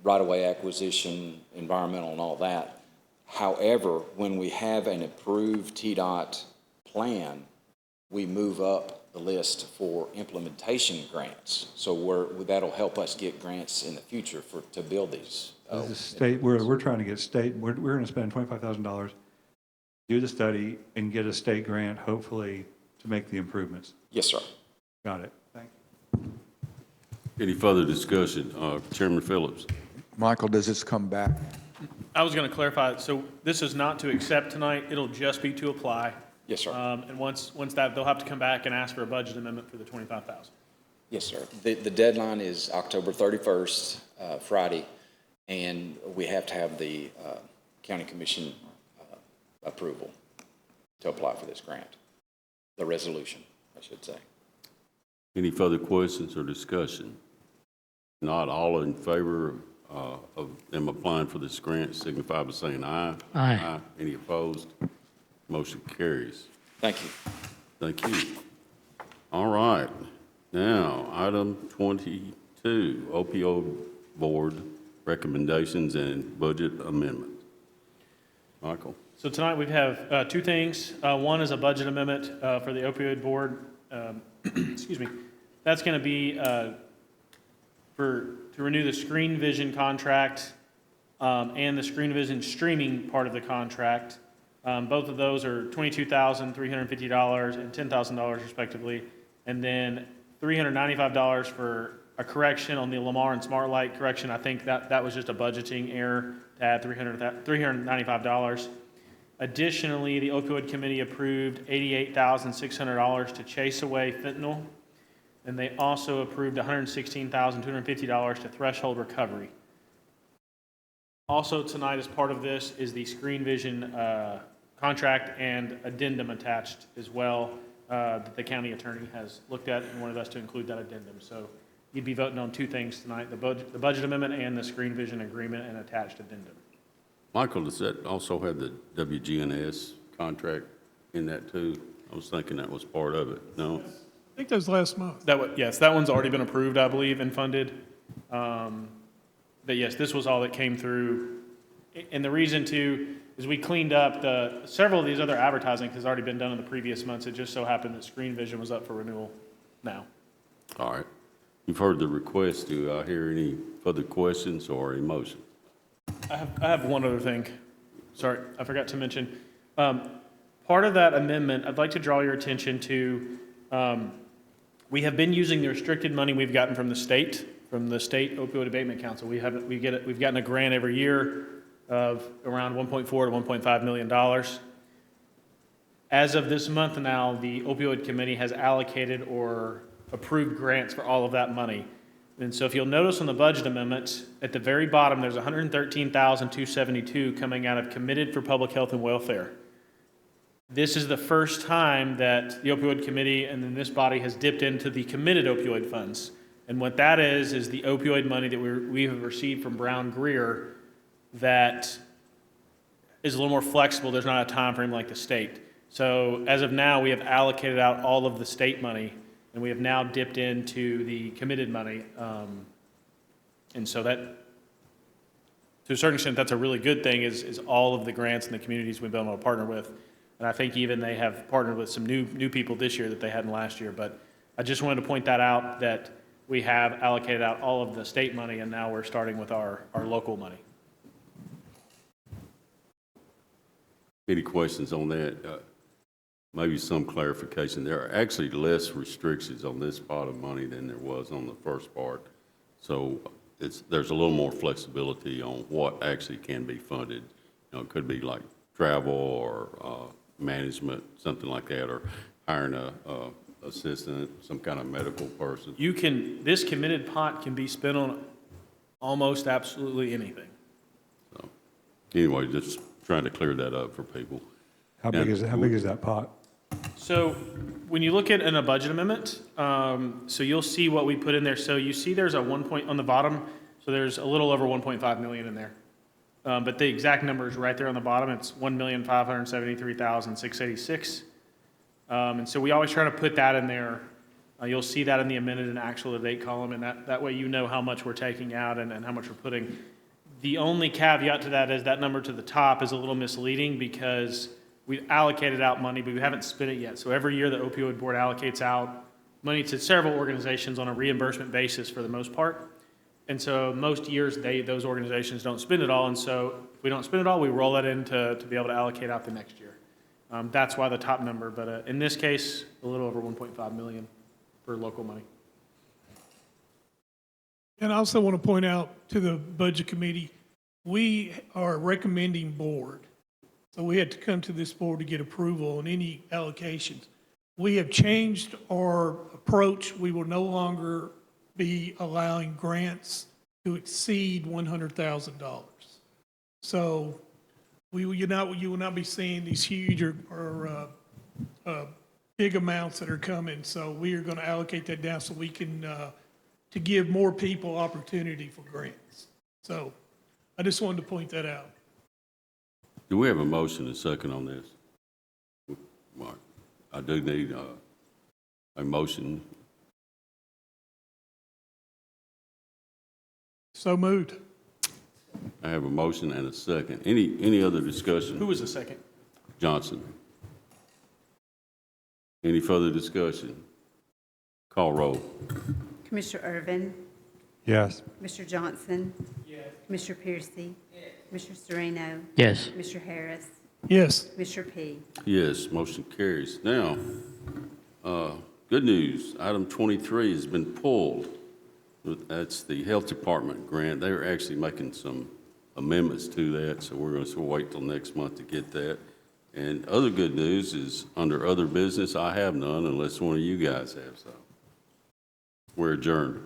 right-of-way acquisition, environmental, and all that. However, when we have an approved TDOT plan, we move up the list for implementation grants. So that'll help us get grants in the future to build these. The state, we're trying to get state, we're going to spend $25,000, do the study, and get a state grant, hopefully, to make the improvements. Yes, sir. Got it. Thank you. Any further discussion? Chairman Phillips. Michael, does this come back? I was going to clarify, so this is not to accept tonight, it'll just be to apply. Yes, sir. And once that, they'll have to come back and ask for a budget amendment for the $25,000. Yes, sir. The deadline is October 31st, Friday, and we have to have the county commission approval to apply for this grant, the resolution, I should say. Any further questions or discussion? Not all in favor of them applying for this grant signify by saying aye. Aye. Any opposed? Motion carries. Thank you. Thank you. All right. Now, item 22, Opioid Board recommendations and budget amendment. Michael. So tonight we have two things. One is a budget amendment for the opioid board. Excuse me. That's going to be to renew the Screen Vision contract and the Screen Vision streaming part of the contract. Both of those are $22,350 and $10,000 respectively, and then $395 for a correction on the Lamar and Smart Light correction. I think that was just a budgeting error to add $395. Additionally, the opioid committee approved $88,600 to chase away fentanyl, and they also approved $116,250 to threshold recovery. Also tonight, as part of this, is the Screen Vision contract and addendum attached as well that the county attorney has looked at and wanted us to include that addendum. So you'd be voting on two things tonight, the budget amendment and the Screen Vision agreement and attached addendum. Michael, does that also have the WGNS contract in that too? I was thinking that was part of it. No? I think that was last month. Yes, that one's already been approved, I believe, and funded. But yes, this was all that came through. And the reason too is we cleaned up several of these other advertising has already been done in the previous months. It just so happened that Screen Vision was up for renewal now. All right. You've heard the request. Do I hear any further questions or a motion? I have one other thing. Sorry, I forgot to mention. Part of that amendment, I'd like to draw your attention to, we have been using the restricted money we've gotten from the state Opioid Abatement Council. We've gotten a grant every year of around $1.4 to $1.5 million. As of this month now, the Opioid Committee has allocated or approved grants for all of that money. And so if you'll notice on the budget amendments, at the very bottom, there's $113,272 coming out of Committed for Public Health and Welfare. This is the first time that the Opioid Committee and then this body has dipped into the committed opioid funds. And what that is the opioid money that we have received from Brown Greer that is a little more flexible. There's not a time frame like the state. So as of now, we have allocated out all of the state money, and we have now dipped into the committed money. And so that, to a certain extent, that's a really good thing, is all of the grants and the communities we've been able to partner with. And I think even they have partnered with some new people this year that they hadn't last year. But I just wanted to point that out, that we have allocated out all of the state money, and now we're starting with our local money. Any questions on that? Maybe some clarification. There are actually less restrictions on this pot of money than there was on the first part. So there's a little more flexibility on what actually can be funded. You know, it could be like travel or management, something like that, or hiring a assistant, some kind of medical person. This committed pot can be spent on almost absolutely anything. So anyway, just trying to clear that up for people. How big is that pot? So when you look at in a budget amendment, so you'll see what we put in there. So you see there's a 1 point on the bottom. So there's a little over 1.5 million in there. But the exact number is right there on the bottom. It's 1,573,686. And so we always try to put that in there. You'll see that in the amended and actual to date column, and that way you know how much we're taking out and how much we're putting. The only caveat to that is that number to the top is a little misleading because we've allocated out money, but we haven't spent it yet. So every year the Opioid Board allocates out money to several organizations on a reimbursement basis for the most part. And so most years those organizations don't spend it all, and so if we don't spend it all, we roll that in to be able to allocate out the next year. That's why the top number, but in this case, a little over 1.5 million for local money. And I also want to point out to the Budget Committee, we are a recommending board. So we had to come to this board to get approval on any allocations. We have changed our approach. We will no longer be allowing grants to exceed $100,000. So you will not be seeing these huge or big amounts that are coming. So we are going to allocate that down so we can to give more people opportunity for grants. So I just wanted to point that out. Do we have a motion and second on this? Mark, I do need a motion. So moved. I have a motion and a second. Any other discussion? Who was the second? Johnson. Any further discussion? Call roll. Commissioner Irvin? Yes. Commissioner Johnson? Yes. Commissioner Piercy? Yes. Commissioner Sereno? Yes. Commissioner Harris? Yes. Commissioner P? Yes, motion carries. Now, good news. Item 23 has been pulled. That's the Health Department grant. They're actually making some amendments to that, so we're going to wait till next month to get that. And other good news is under other business, I have none unless one of you guys have some. We're adjourned.